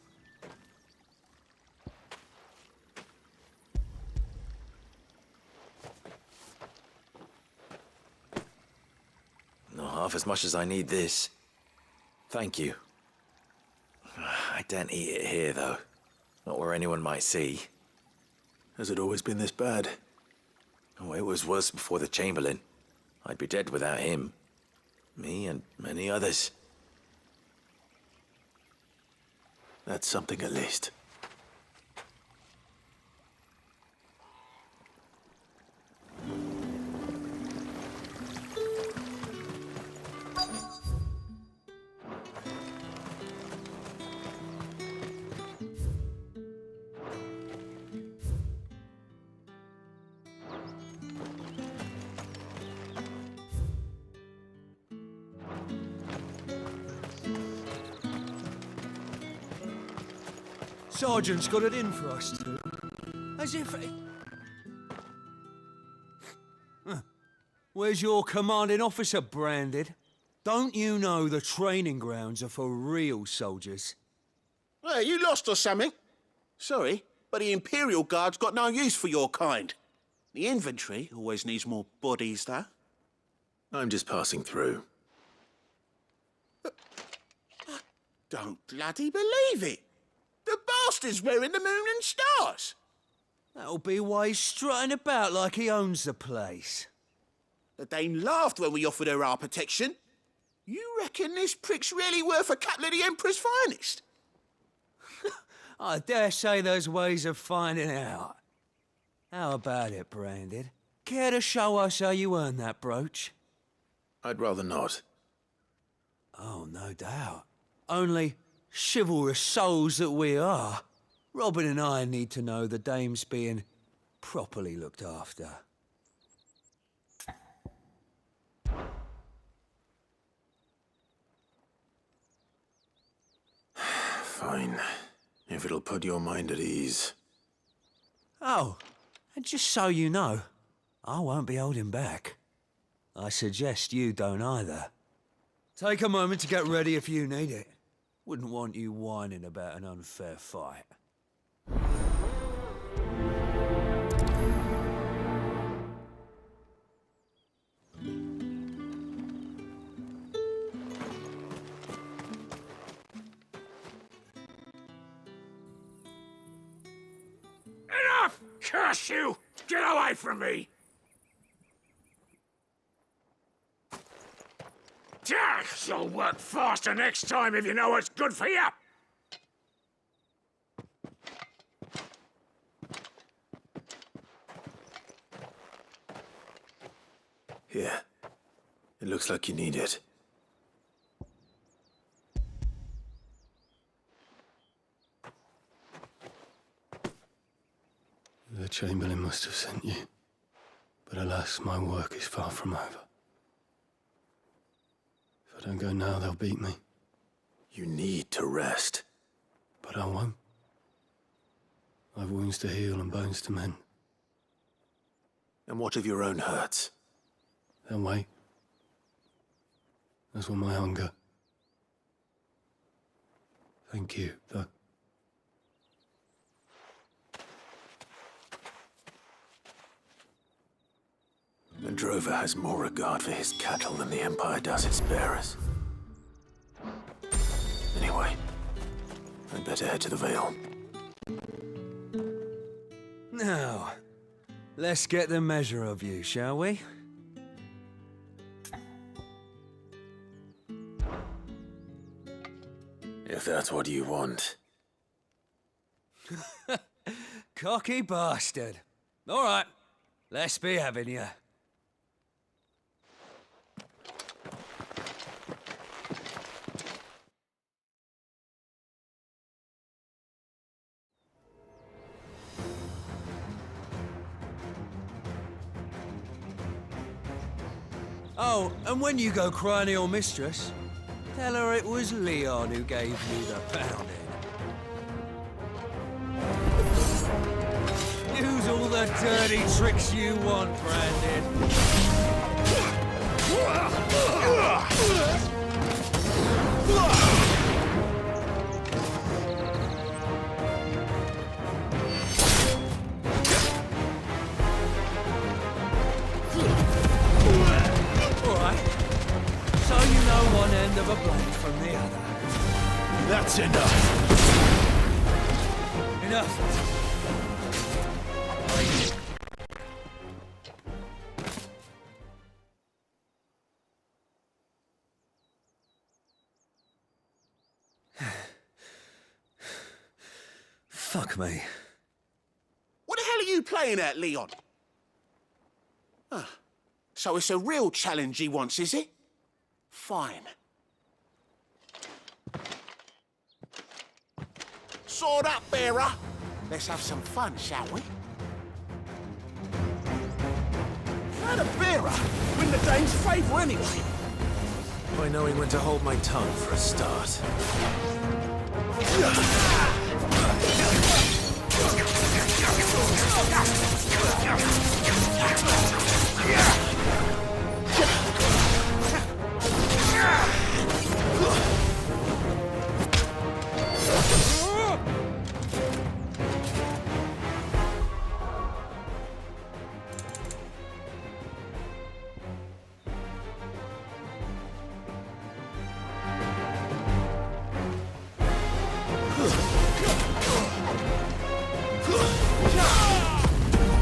S8: Not half as much as I need this. Thank you. I don't eat it here, though. Not where anyone might see.
S2: Has it always been this bad?
S8: Oh, it was worse before the Chamberlain. I'd be dead without him. Me and many others.
S2: That's something at least.
S12: Sergeant's got it in for us too. As if... Where's your commanding officer, Branded? Don't you know the training grounds are for real soldiers?
S13: Hey, you lost or something? Sorry, but the Imperial Guard's got no use for your kind. The infantry always needs more bodies, though.
S2: I'm just passing through.
S13: I don't bloody believe it. The bastard's wearing the moon and stars.
S12: That'll be why he's strutting about like he owns the place.
S13: The Dane laughed when we offered her our protection. You reckon this prick's really worth a couple of the Emperor's finest?
S12: I dare say there's ways of finding out. How about it, Branded? Care to show us how you earned that brooch?
S2: I'd rather not.
S12: Oh, no doubt. Only, chivalrous souls that we are, Robin and I need to know the dame's being properly looked after.
S2: Fine. If it'll put your mind at ease.
S12: Oh, And just so you know, I won't be holding back. I suggest you don't either. Take a moment to get ready if you need it. Wouldn't want you whining about an unfair fight.
S16: Enough! Curse you! Get away from me! Jack, you'll work faster next time if you know what's good for you!
S2: Here. It looks like you need it. The Chamberlain must have sent you. But alas, my work is far from over. If I don't go now, they'll beat me. You need to rest. But I won't. I've wounds to heal and bones to mend. And what of your own hurts? They'll wait. As will my hunger. Thank you, though. The drover has more regard for his cattle than the Empire does its bearers. Anyway, I'd better head to the Vale.
S12: Now, let's get the measure of you, shall we?
S2: If that's what you want.
S12: Cocky bastard. All right, let's be having you. Oh, and when you go crying to your mistress, tell her it was Leon who gave you the pounding. Use all the dirty tricks you want, Brandon. So you know one end of a blade from the other.
S2: That's enough.
S12: Enough. Fuck me.
S13: What the hell are you playing at, Leon? Ah, so it's a real challenge he wants, is it? Fine. Sword up, bearer. Let's have some fun, shall we? How the bearer win the dame's favour anyway?
S2: By knowing when to hold my tongue for a start.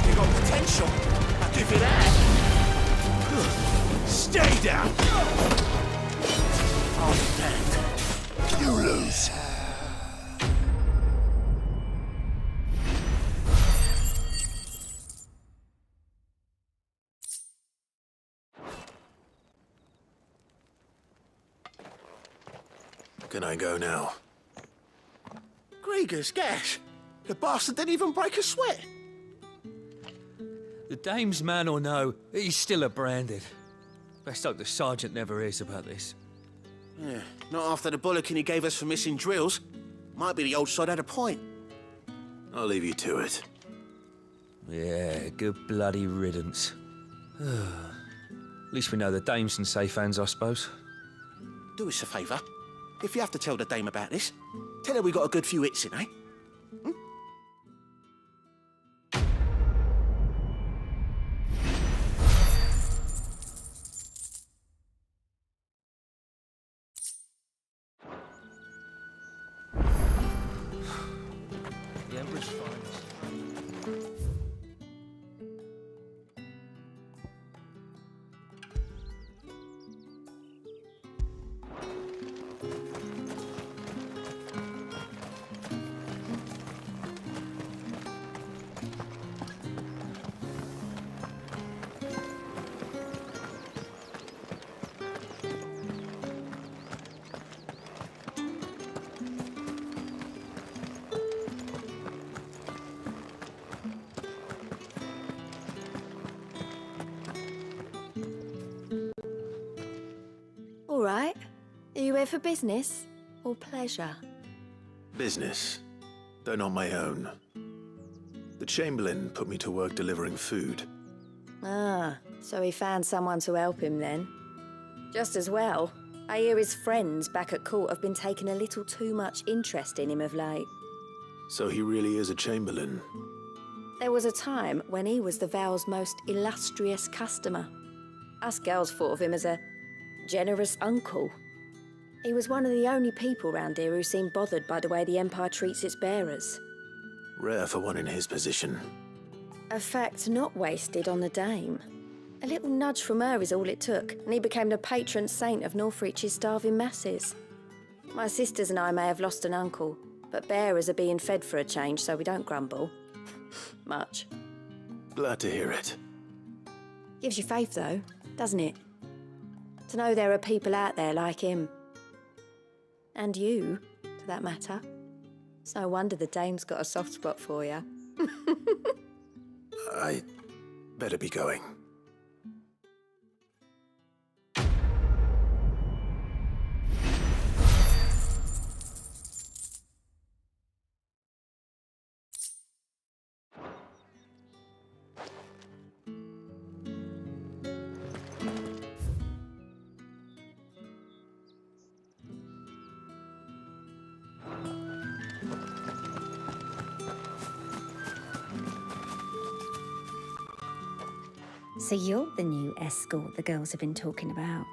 S13: You got potential. I'll give you that. Stay down. I'll defend. You lose.
S2: Can I go now?
S13: Gregor's gash. The bastard didn't even break a sweat.
S12: The dame's man or no, he's still a branded. Best hope the sergeant never hears about this.
S13: Yeah, not after the bullocking he gave us for missing drills. Might be the old sod had a point.
S2: I'll leave you to it.
S12: Yeah, good bloody riddance. At least we know the dame's in safe hands, I suppose.
S13: Do us a favour. If you have to tell the dame about this, tell her we got a good few hits in, eh?
S20: The Emperor's finest.
S1: All right. Are you here for business or pleasure?
S2: Business, though not my own. The Chamberlain put me to work delivering food.
S1: Ah, so he found someone to help him then. Just as well. I hear his friends back at court have been taking a little too much interest in him of late.
S2: So he really is a Chamberlain.
S1: There was a time when he was the Vale's most illustrious customer. Us girls thought of him as a generous uncle. He was one of the only people round here who seemed bothered by the way the Empire treats its bearers.
S2: Rare for one in his position.
S1: A fact not wasted on the dame. A little nudge from her is all it took, and he became the patron saint of Northreach's starving masses. My sisters and I may have lost an uncle, but bearers are being fed for a change, so we don't grumble. Much.
S2: Glad to hear it.
S1: Gives you faith, though, doesn't it? To know there are people out there like him. And you, for that matter. It's no wonder the dame's got a soft spot for you.
S2: I better be going.
S6: So you're the new escort the girls have been talking about.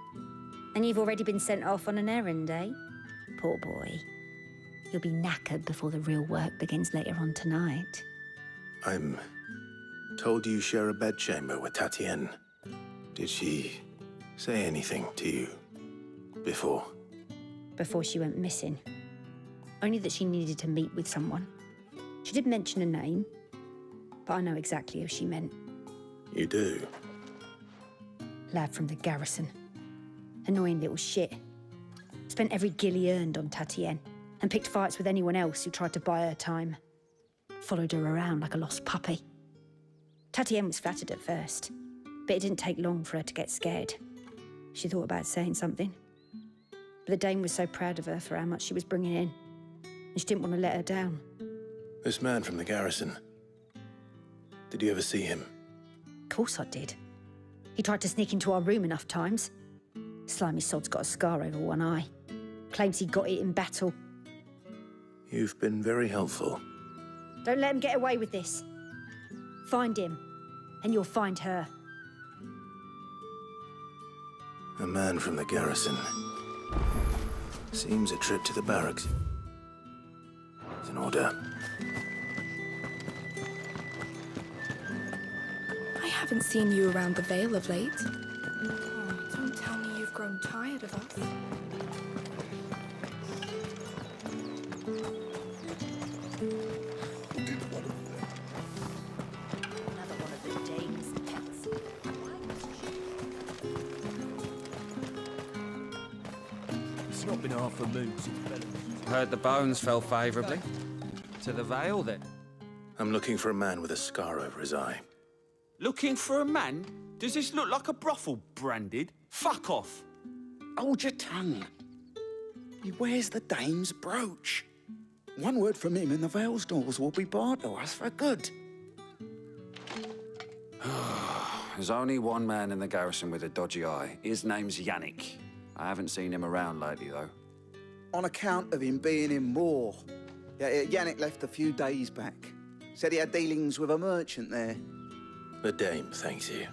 S6: And you've already been sent off on an errand, eh? Poor boy. You'll be knackered before the real work begins later on tonight.
S2: I'm told you share a bedchamber with Tatienne. Did she say anything to you before?
S6: Before she went missing. Only that she needed to meet with someone. She did mention a name, but I know exactly who she meant.
S2: You do?
S6: Lad from the garrison. Annoying little shit. Spent every guil he earned on Tatienne and picked fights with anyone else who tried to buy her time. Followed her around like a lost puppy. Tatienne was flattered at first, but it didn't take long for her to get scared. She thought about saying something. But the dame was so proud of her for how much she was bringing in, and she didn't want to let her down.
S2: This man from the garrison. Did you ever see him?
S6: Of course I did. He tried to sneak into our room enough times. Slimy sod's got a scar over one eye. Claims he got it in battle.
S2: You've been very helpful.
S6: Don't let him get away with this. Find him, and you'll find her.
S2: A man from the garrison. Seems a trip to the barracks is in order.
S3: I haven't seen you around the Vale of late. Oh, don't tell me you've grown tired of us.
S6: Another one of the dame's pets.
S20: It's not been half a moon since Bella.
S9: Heard the bones fell favourably. To the Vale, then?
S2: I'm looking for a man with a scar over his eye.
S12: Looking for a man? Does this look like a brothel, Branded? Fuck off!
S4: Hold your tongue. He wears the dame's brooch. One word from him and the Vale's doors will be barred to us for good.
S5: There's only one man in the garrison with a dodgy eye. His name's Yannick. I haven't seen him around lately, though.
S7: On account of him being in Moor. Yeah, Yannick left a few days back. Said he had dealings with a merchant there.
S2: The dame thanks you.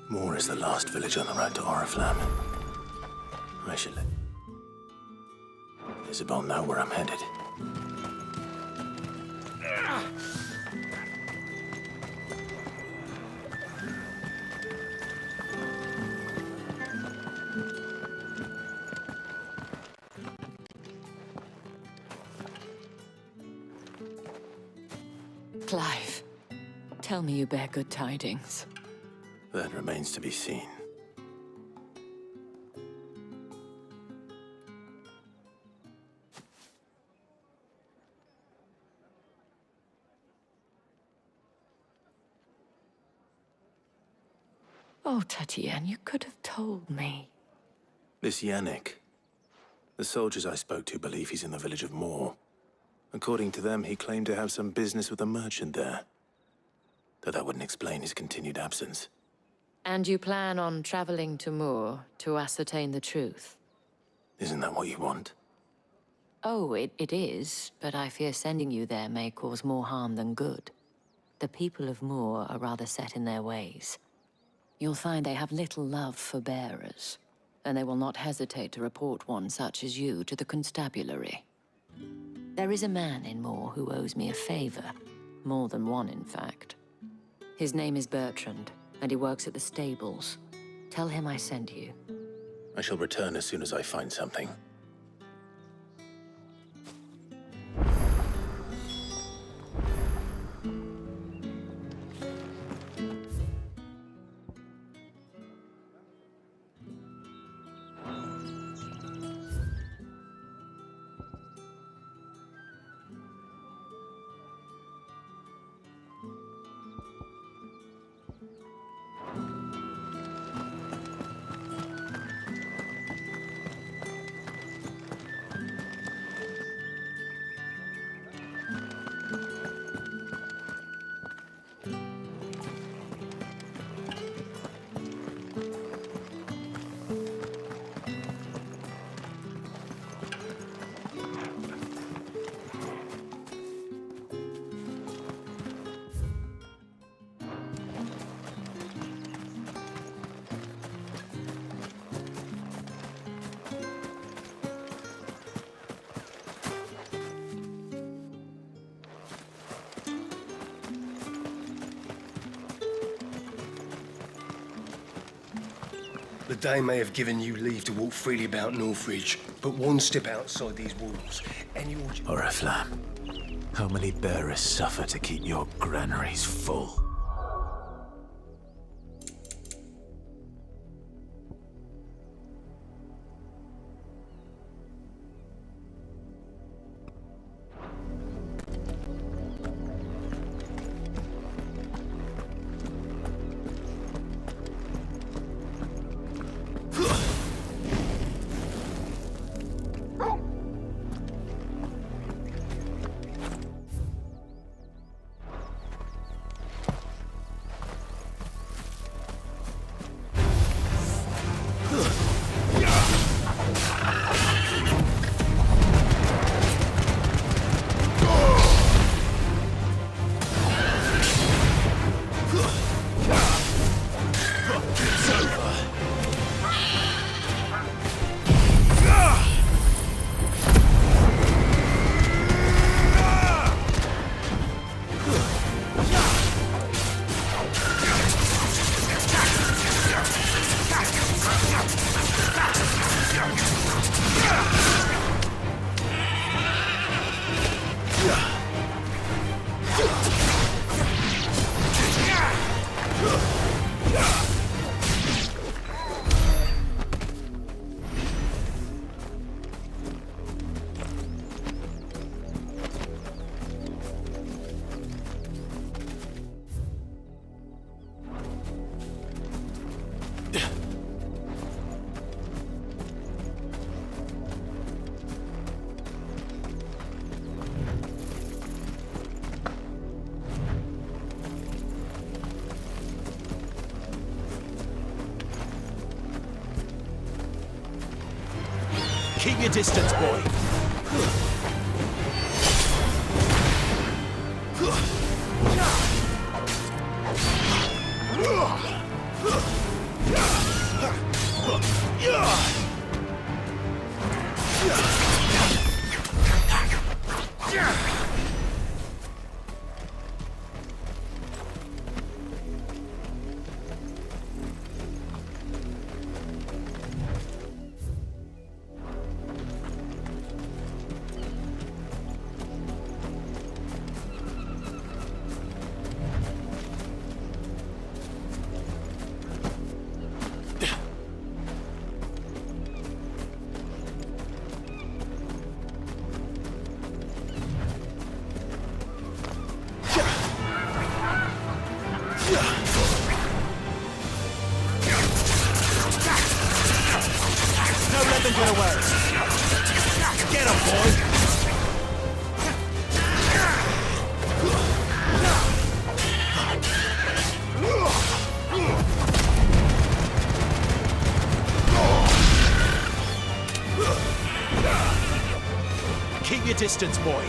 S2: Moor is the last village on the road to Oriflamme. I should let Isabel know where I'm headed.
S19: Clive, tell me you bear good tidings.
S2: That remains to be seen.
S19: Oh, Tatienne, you could have told me.
S2: This Yannick. The soldiers I spoke to believe he's in the village of Moor. According to them, he claimed to have some business with a merchant there. Though that wouldn't explain his continued absence.
S19: And you plan on traveling to Moor to ascertain the truth?
S2: Isn't that what you want?
S19: Oh, it is, but I fear sending you there may cause more harm than good. The people of Moor are rather set in their ways. You'll find they have little love for bearers, and they will not hesitate to report one such as you to the constabulary. There is a man in Moor who owes me a favor. More than one, in fact. His name is Bertrand, and he works at the stables. Tell him I sent you.
S2: I shall return as soon as I find something.
S11: The Dame may have given you leave to walk freely about Northridge, but one step outside these walls, and you're...
S2: Oriflamme, how many bearers suffer to keep your granaries full?
S13: Keep your distance, boy. Don't let them get away. Get him, boy. Keep your distance, boy.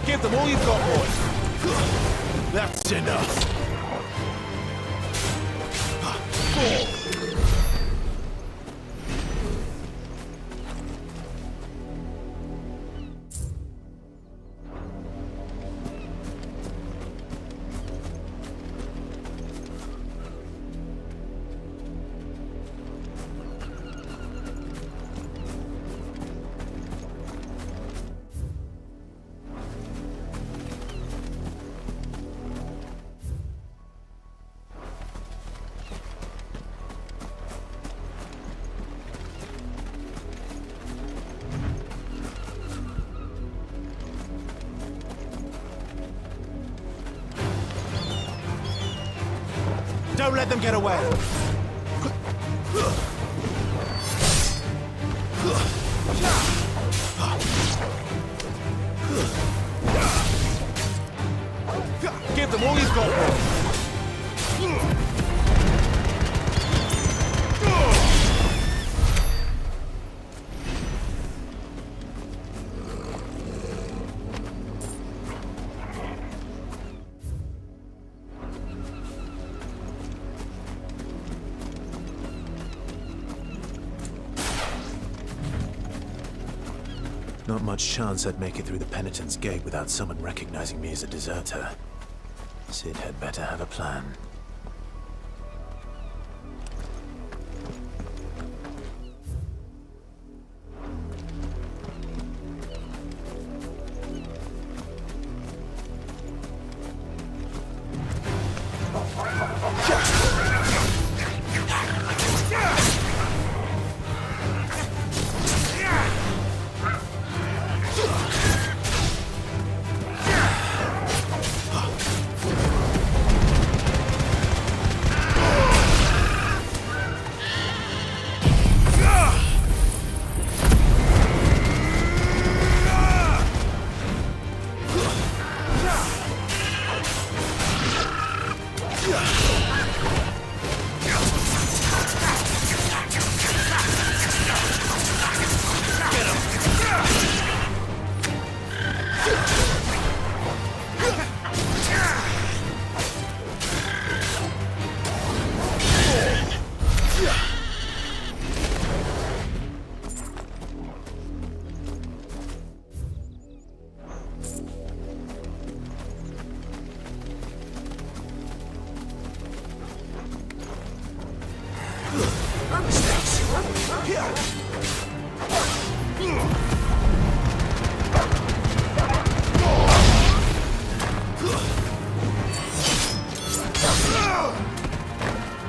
S13: Give them all you've got, boy. That's enough. Don't let them get away. Give them all you've got, boy. Not much chance I'd make it through the Penitent's Gate without someone recognizing me as a deserter. Sid had better have a plan.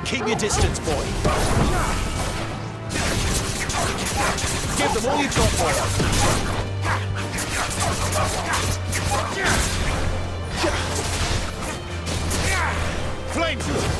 S13: Keep your distance, boy. Give them all you've got, boy. Flameshooter!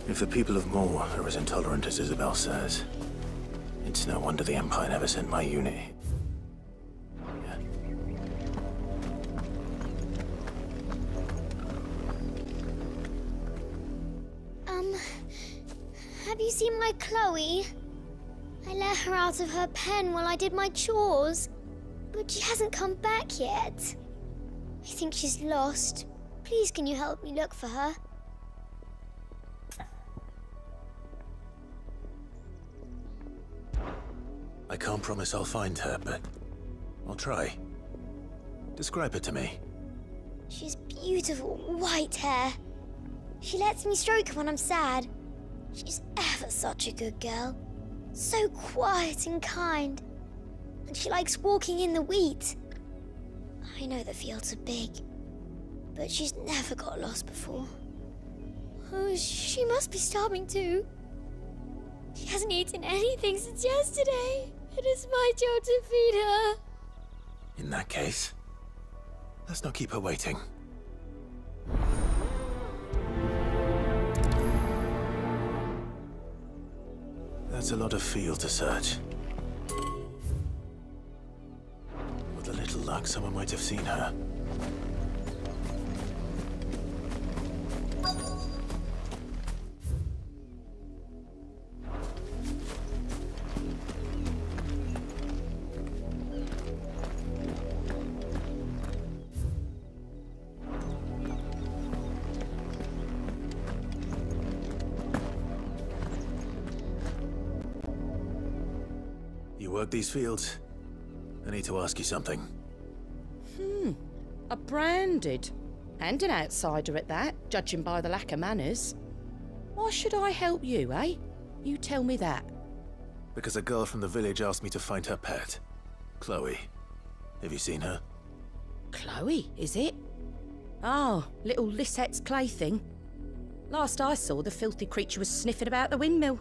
S2: If the people of Moor are as intolerant as Isabel says, it's no wonder the Empire never sent my unit.
S14: Have you seen my Chloe? I let her out of her pen while I did my chores, but she hasn't come back yet. I think she's lost. Please, can you help me look for her?
S2: I can't promise I'll find her, but I'll try. Describe her to me.
S14: She's beautiful white hair. She lets me stroke her when I'm sad. She's ever such a good girl. So quiet and kind. And she likes walking in the wheat. I know the fields are big, but she's never got lost before. Oh, she must be starving too. She hasn't eaten anything since yesterday. It is my job to feed her.
S2: In that case, let's not keep her waiting. That's a lot of field to search. With a little luck, someone might have seen her. You work these fields? I need to ask you something.
S15: A branded. And an outsider at that, judging by the lack of manners. Why should I help you, eh? You tell me that.
S2: Because a girl from the village asked me to find her pet, Chloe. Have you seen her?
S15: Chloe, is it? Oh, little Lisette's plaything. Last I saw, the filthy creature was sniffing about the windmill.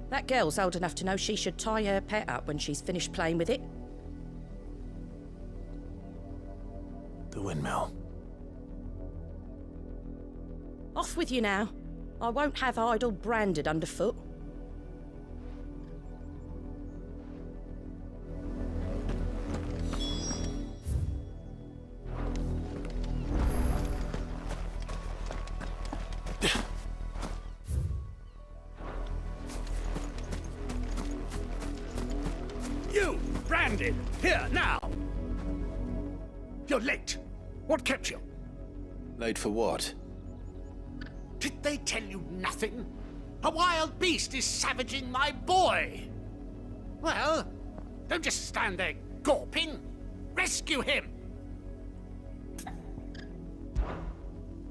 S15: That girl's old enough to know she should tie her pet up when she's finished playing with it.
S2: The windmill.
S15: Off with you now. I won't have idle branded underfoot.
S13: You, branded, here, now! You're late. What kept you?
S2: Late for what?
S13: Did they tell you nothing? A wild beast is savaging my boy! Well, don't just stand there gawping. Rescue him!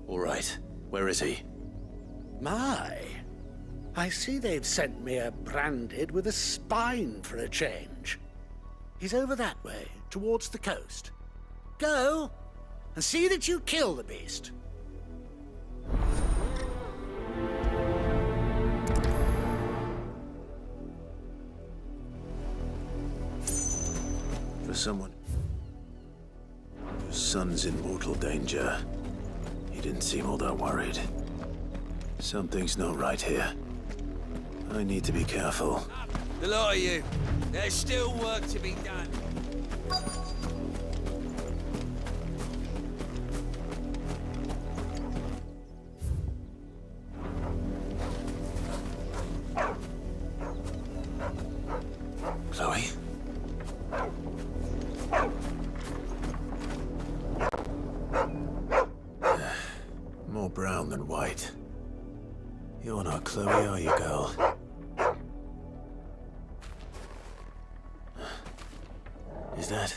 S2: All right. Where is he?
S13: My, I see they've sent me a branded with a spine for a change. He's over that way, towards the coast. Go, and see that you kill the beast.
S2: For someone whose son's in mortal danger, he didn't seem all that worried. Something's not right here. I need to be careful.
S12: The lot of you. There's still work to be done.
S2: and white. You're not Chloe, are you, girl? Is that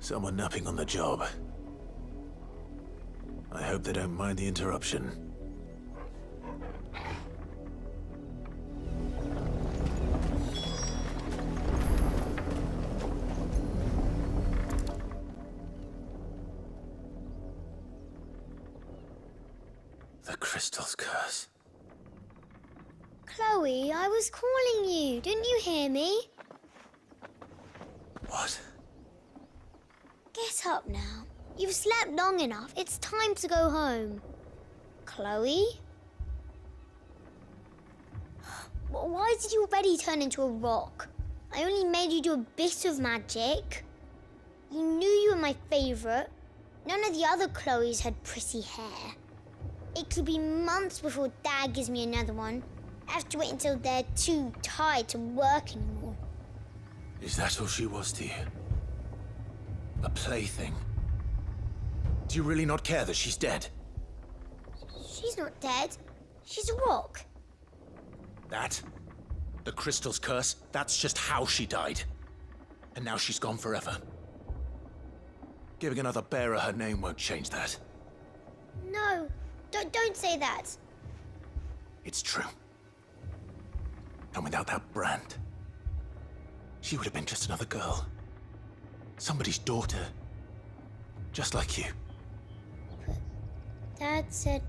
S2: someone napping on the job? I hope they don't mind the interruption. The crystal's curse.
S14: Chloe, I was calling you. Didn't you hear me?
S2: What?
S14: Get up now. You've slept long enough. It's time to go home. Chloe? Why did you already turn into a rock? I only made you do a bit of magic. You knew you were my favourite. None of the other Chloes had pretty hair. It could be months before Dad gives me another one. I have to wait until they're too tired to work anymore.
S2: Is that all she was to you? A plaything? Do you really not care that she's dead?
S14: She's not dead. She's a rock.
S2: That? The crystal's curse? That's just how she died. And now she's gone forever. Giving another bearer her name won't change that.
S14: No, don't say that.
S2: It's true. And without that brand, she would have been just another girl. Somebody's daughter. Just like you.
S14: But Dad said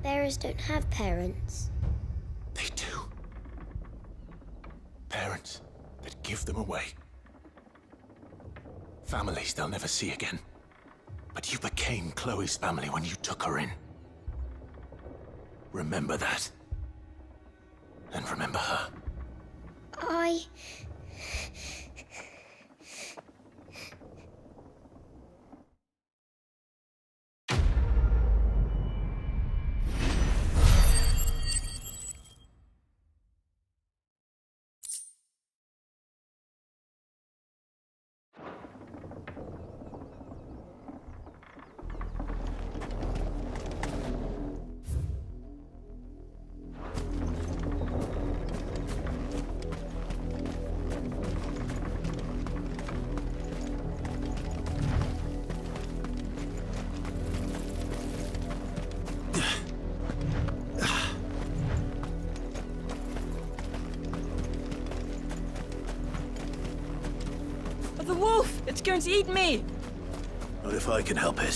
S14: bearers don't have parents.
S2: They do. Parents that give them away. Families they'll never see again. But you became Chloe's family when you took her in. Remember that. And remember her.
S3: The wolf! It's going to eat me!
S2: Not if I can help it.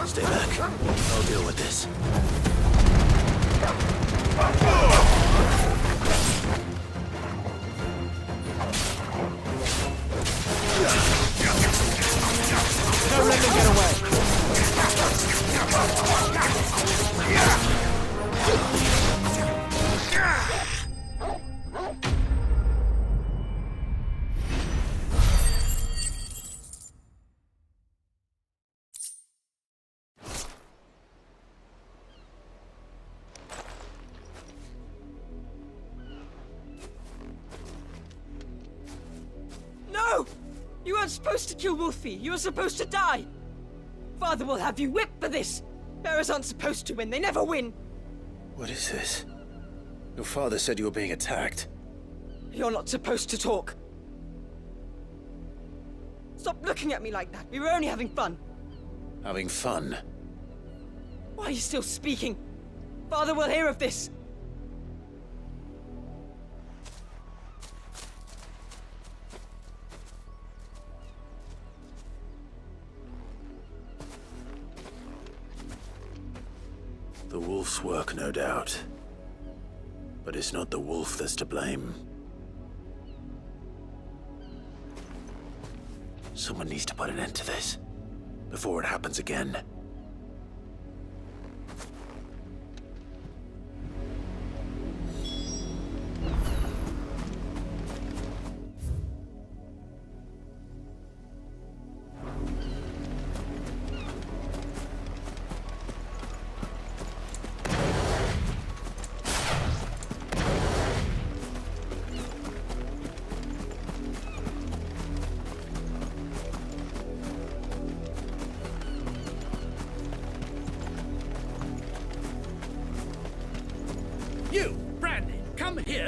S2: Stay back. I'll deal with this.
S3: Don't let me get away! No! You weren't supposed to kill Wolfie. You were supposed to die. Father will have you whipped for this. Bearers aren't supposed to win. They never win.
S2: What is this? Your father said you were being attacked.
S3: You're not supposed to talk. Stop looking at me like that. We were only having fun.
S2: Having fun?
S3: Why are you still speaking? Father will hear of this.
S2: The wolf's work, no doubt. But it's not the wolf that's to blame. Someone needs to put an end to this, before it happens again.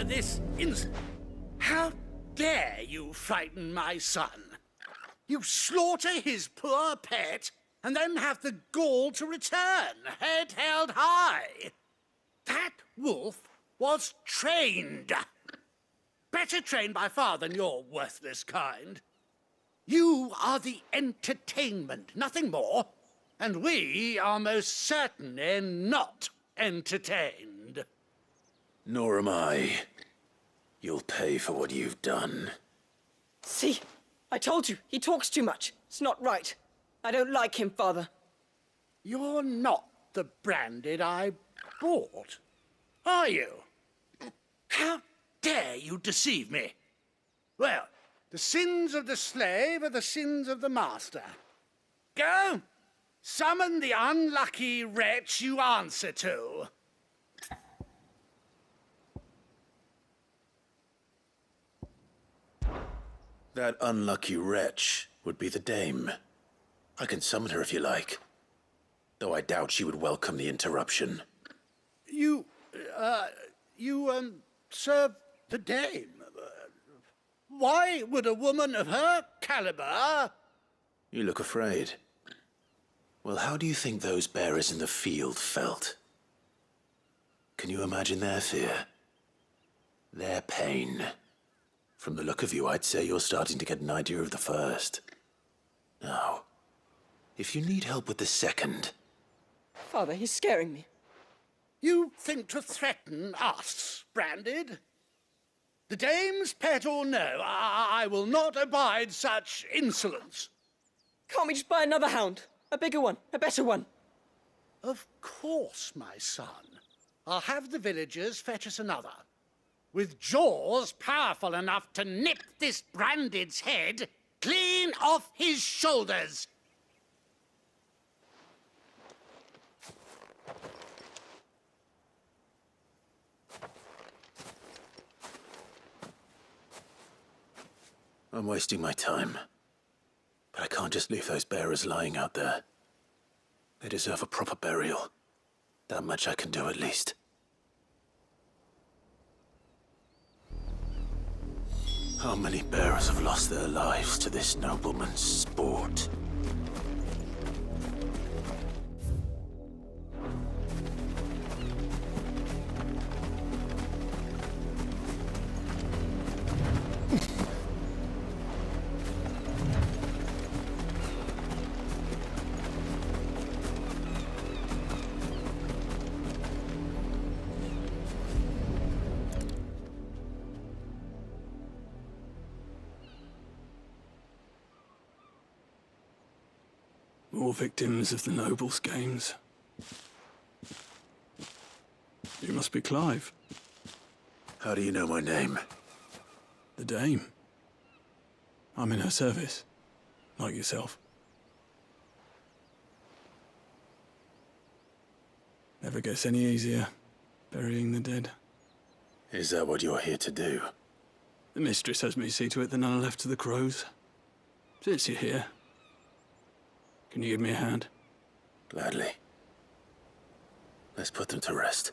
S13: this instant. How dare you frighten my son? You slaughter his poor pet and then have the gall to return, head held high. That wolf was trained. Better trained by far than your worthless kind. You are the entertainment, nothing more. And we are most certainly not entertained.
S8: Nor am I. You'll pay for what you've done.
S10: See? I told you, he talks too much. It's not right. I don't like him, Father.
S13: You're not the Branded I bought, are you? How dare you deceive me? Well, the sins of the slave are the sins of the master. Go, summon the unlucky wretch you answer to.
S8: That unlucky wretch would be the dame. I can summon her if you like, though I doubt she would welcome the interruption.
S13: You serve the dame. Why would a woman of her caliber...
S8: You look afraid. Well, how do you think those bearers in the field felt? Can you imagine their fear? Their pain? From the look of you, I'd say you're starting to get an idea of the first. Now, if you need help with the second...
S10: Father, he's scaring me.
S13: You think to threaten us, Branded? The dame's pet or no, I will not abide such insolence.
S10: Can't we just buy another hound? A bigger one, a better one.
S13: Of course, my son. I'll have the villagers fetch us another. With jaws powerful enough to nip this Branded's head clean off his shoulders.
S8: I'm wasting my time. But I can't just leave those bearers lying out there. They deserve a proper burial. That much I can do at least. How many bearers have lost their lives to this nobleman's sport?
S2: More victims of the nobles' games. You must be Clive.
S8: How do you know my name?
S2: The Dame. I'm in her service, like yourself. Never gets any easier, burying the dead.
S8: Is that what you're here to do?
S2: The mistress has me see to it that none are left to the crows. Since you're here, can you give me a hand?
S8: Gladly. Let's put them to rest.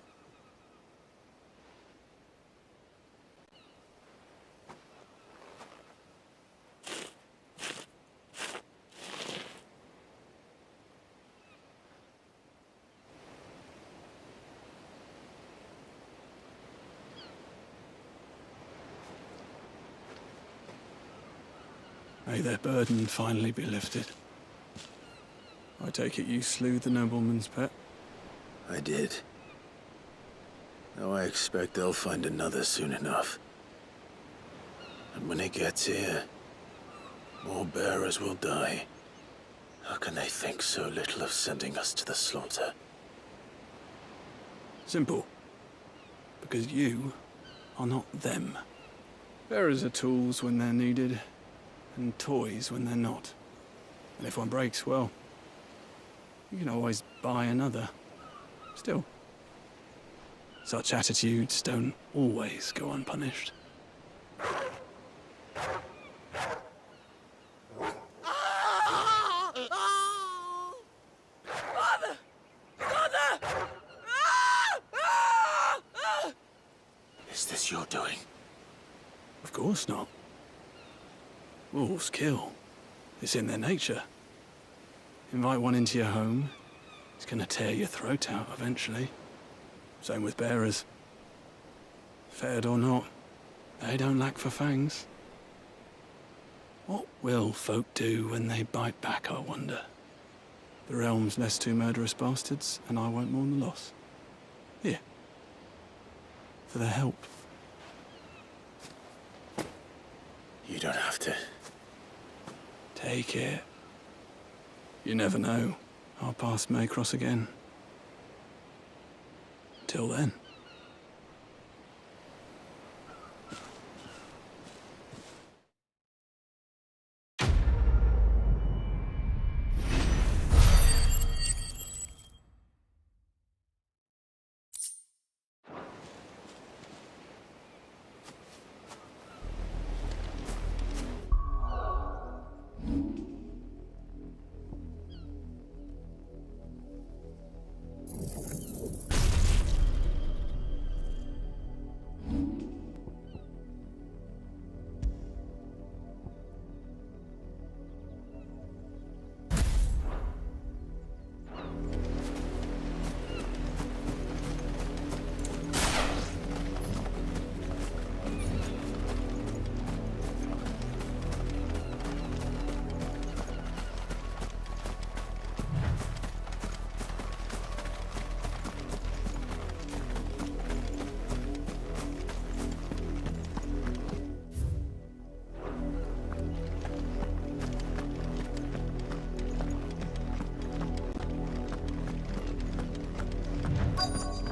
S2: May their burden finally be lifted. I take it you slew the nobleman's pet?
S8: I did. Now I expect they'll find another soon enough. And when it gets here, more bearers will die. How can they think so little of sending us to the slaughter?
S2: Simple. Because you are not them. Bearers are tools when they're needed, and toys when they're not. And if one breaks, well, you can always buy another. Still, such attitudes don't always go unpunished.
S10: Father! Father!
S8: Is this your
S2: doing.
S17: Of course not. Wolves kill. It's in their nature. Invite one into your home, it's gonna tear your throat out eventually. Same with bearers. Fed or not, they don't lack for fangs. What will folk do when they bite back, I wonder? The realm's less two murderous bastards, and I won't mourn the loss. Here. For their help.
S2: You don't have to.
S17: Take it. You never know. Our paths may cross again. Till then.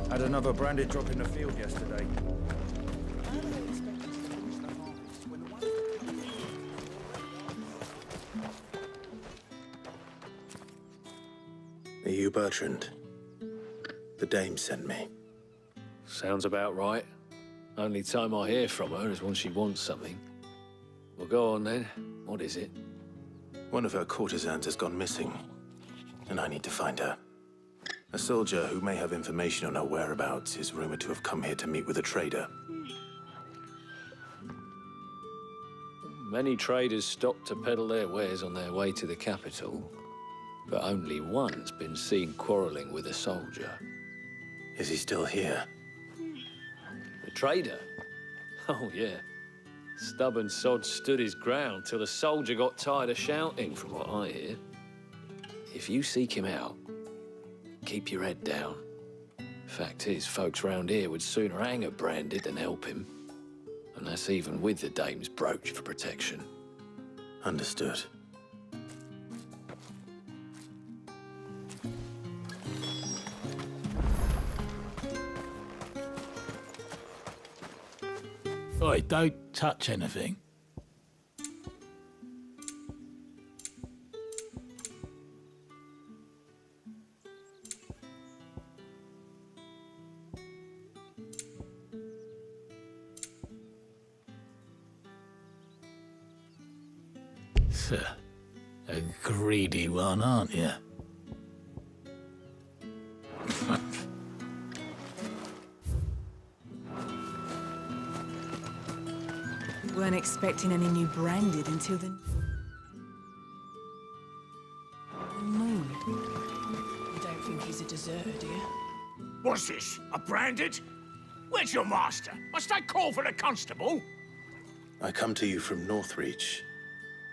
S9: Had another branded drop in the field yesterday.
S2: Are you Bertrand? The dame sent me.
S21: Sounds about right. Only time I hear from her is when she wants something. Well, go on then. What is it?
S2: One of her courtesans has gone missing, and I need to find her. A soldier who may have information on her whereabouts is rumored to have come here to meet with a trader.
S21: Many traders stop to peddle their wares on their way to the capital, but only one's been seen quarreling with a soldier.
S2: Is he still here?
S21: The trader? Oh, yeah. Stubborn sod stood his ground till the soldier got tired of shouting, from what I hear. If you seek him out, keep your head down. Fact is, folks round here would sooner hang a branded than help him. And that's even with the dame's brooch for protection.
S2: Understood.
S13: Oi, don't touch anything. A greedy one, aren't you?
S3: Weren't expecting any new branded until the moon. You don't think he's a deserter, do you?
S16: What's this? A branded? Where's your master? Must I call for the constable?
S2: I come to you from Northreach,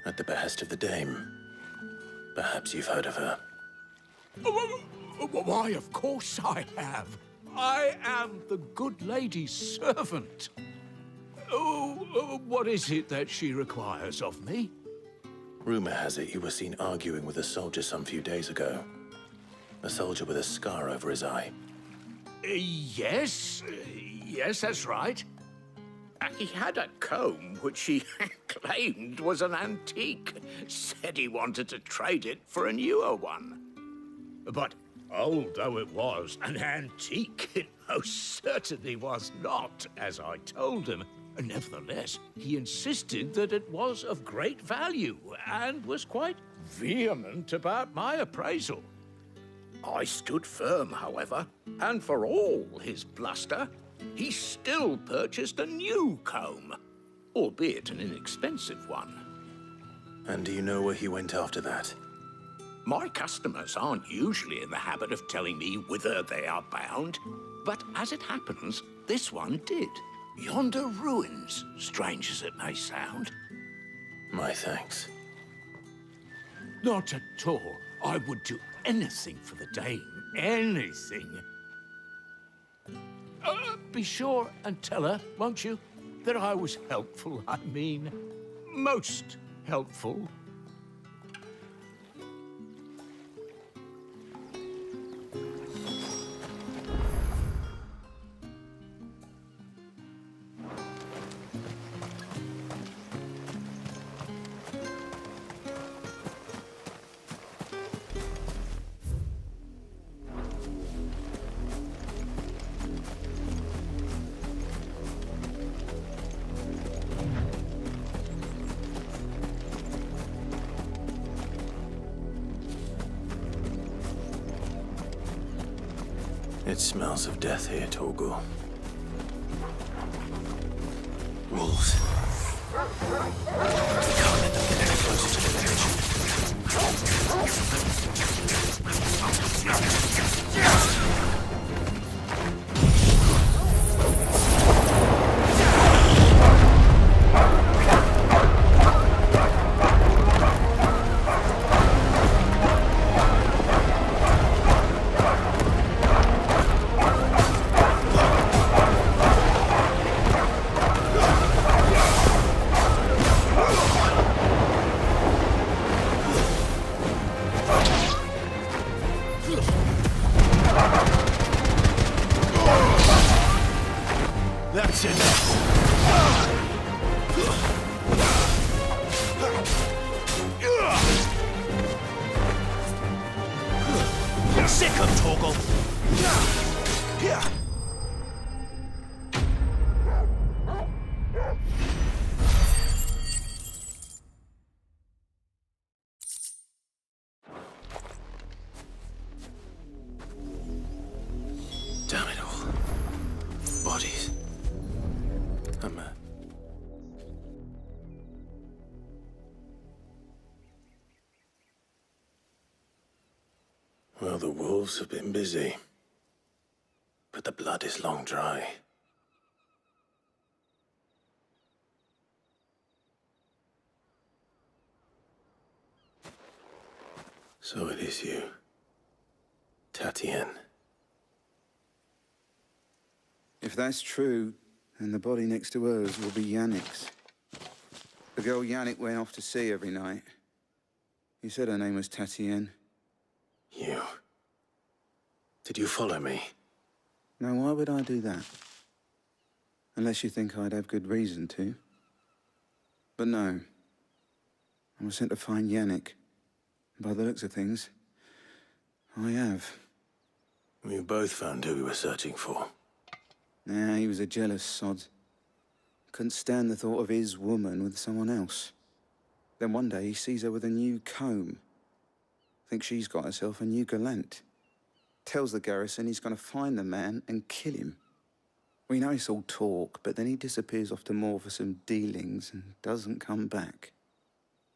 S2: at the behest of the dame. Perhaps you've heard of her.
S16: Why, of course I have. I am the good lady's servant. What is it that she requires of me?
S2: Rumor has it you were seen arguing with a soldier some few days ago. A soldier with a scar over his eye.
S16: Yes, that's right. He had a comb which he claimed was an antique. Said he wanted to trade it for a newer one. But old though it was, an antique it most certainly was not, as I told him. Nevertheless, he insisted that it was of great value and was quite vehement about my appraisal. I stood firm, however, and for all his bluster, he still purchased a new comb, albeit an inexpensive one.
S2: And do you know where he went after that?
S16: My customers aren't usually in the habit of telling me whither they are bound, but as it happens, this one did. Yonder ruins, strange as it may sound.
S2: My thanks.
S16: Not at all. I would do anything for the dame. Anything. Be sure and tell her, won't you, that I was helpful. I mean, most helpful.
S2: It smells of death here, Torgal. Wolves. We can't let them get any closer to the That's enough. Sick of Torgal. Damn it all. Bodies. Well, the wolves have been busy, but the blood is long dry. So it is you, Tatien.
S7: If that's true, then the body next to hers will be Yannick's. The girl Yannick went off to see every night. He said her name was Tatien.
S2: You. Did you follow me?
S7: Now, why would I do that? Unless you think I'd have good reason to. But no. I was sent to find Yannick. By the looks of things, I have.
S2: We both found who we were searching for.
S7: Nah, he was a jealous sod. Couldn't stand the thought of his woman with someone else. Then one day he sees her with a new comb. Thinks she's got herself a new gallant. Tells the garrison he's going to find the man and kill him. We know it's all talk, but then he disappears off to Moor for some dealings and doesn't come back.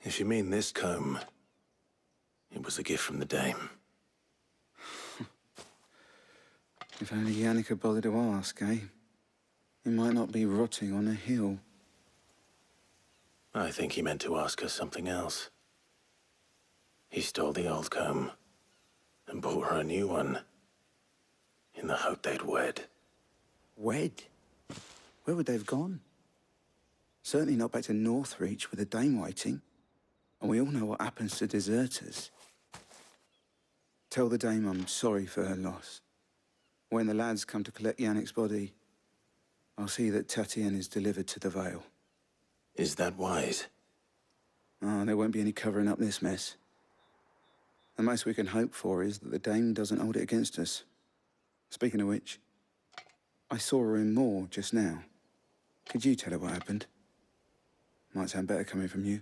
S2: If you mean this comb, it was a gift from the dame.
S7: If only Yannick had bothered to ask, eh? He might not be rotting on a hill.
S2: I think he meant to ask us something else. He stole the old comb and bought her a new one in the hope they'd wed.
S7: Wed? Where would they have gone? Certainly not back to Northreach with a dame waiting. And we all know what happens to deserters. Tell the dame I'm sorry for her loss. When the lads come to collect Yannick's body, I'll see that Tatien is delivered to the Vale.
S2: Is that wise?
S7: Oh, there won't be any covering up this mess. The most we can hope for is that the dame doesn't hold it against us. Speaking of which, I saw her in Moor just now. Could you tell her what happened? Might sound better coming from you.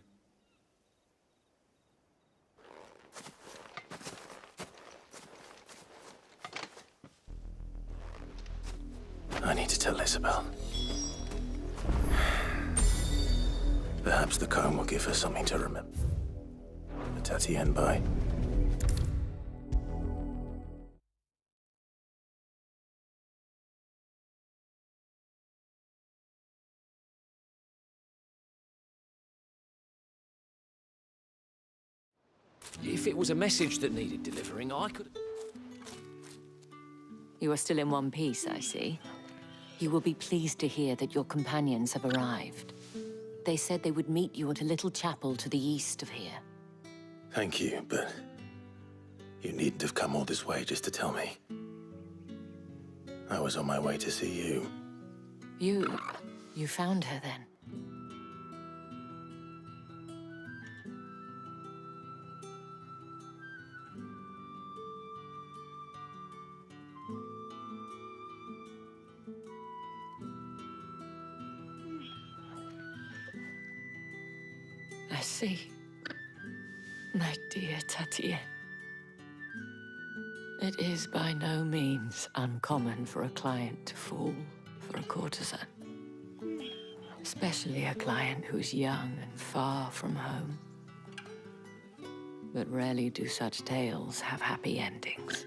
S2: I need to to tell Isabel. Perhaps the comb will give her something to remember. The Tatienne bye.
S21: If it was a message that needed delivering, I could...
S19: You are still in one piece, I see. You will be pleased to hear that your companions have arrived. They said they would meet you at a little chapel to the east of here.
S2: Thank you, but you needn't have come all this way just to tell me. I was on my way to see you.
S19: You found her then? I see. My dear Tatienne. It is by no means uncommon for a client to fall for a courtesan. Especially a client who's young and far from home. But rarely do such tales have happy endings.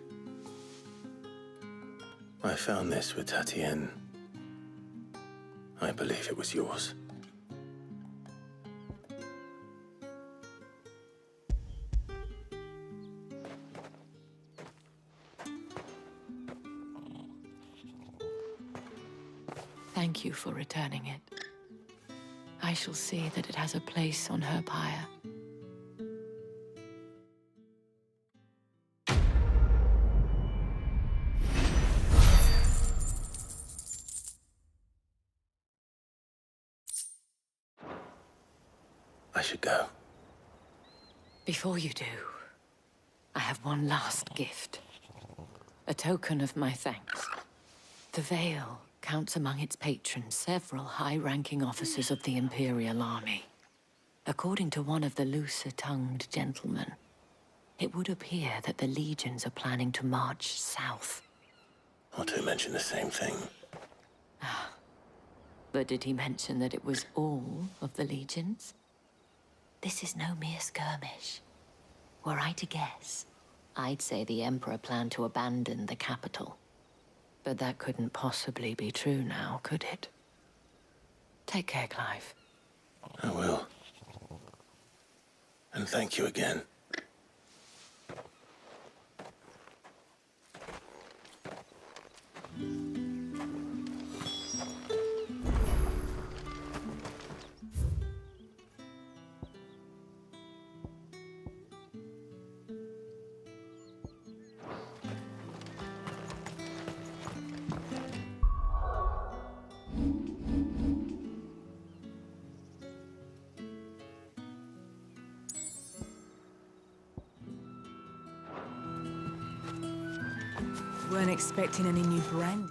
S2: I found this with Tatienne. I believe it was yours.
S19: Thank you for returning it. I shall see that it has a place on her pyre.
S2: I should go.
S19: Before you do, I have one last gift. A token of my thanks. The Veil counts among its patrons several high-ranking officers of the Imperial Army. According to one of the looser-tongued gentlemen, it would appear that the legions are planning to march south.
S2: Otto mentioned the same thing.
S19: But did he mention that it was all of the legions? This is no mere skirmish. Were I to guess, I'd say the Emperor planned to abandon the capital. But that couldn't possibly be true now, could it? Take care, Clive.
S2: I will. And thank you again.
S18: Weren't expecting any new brand.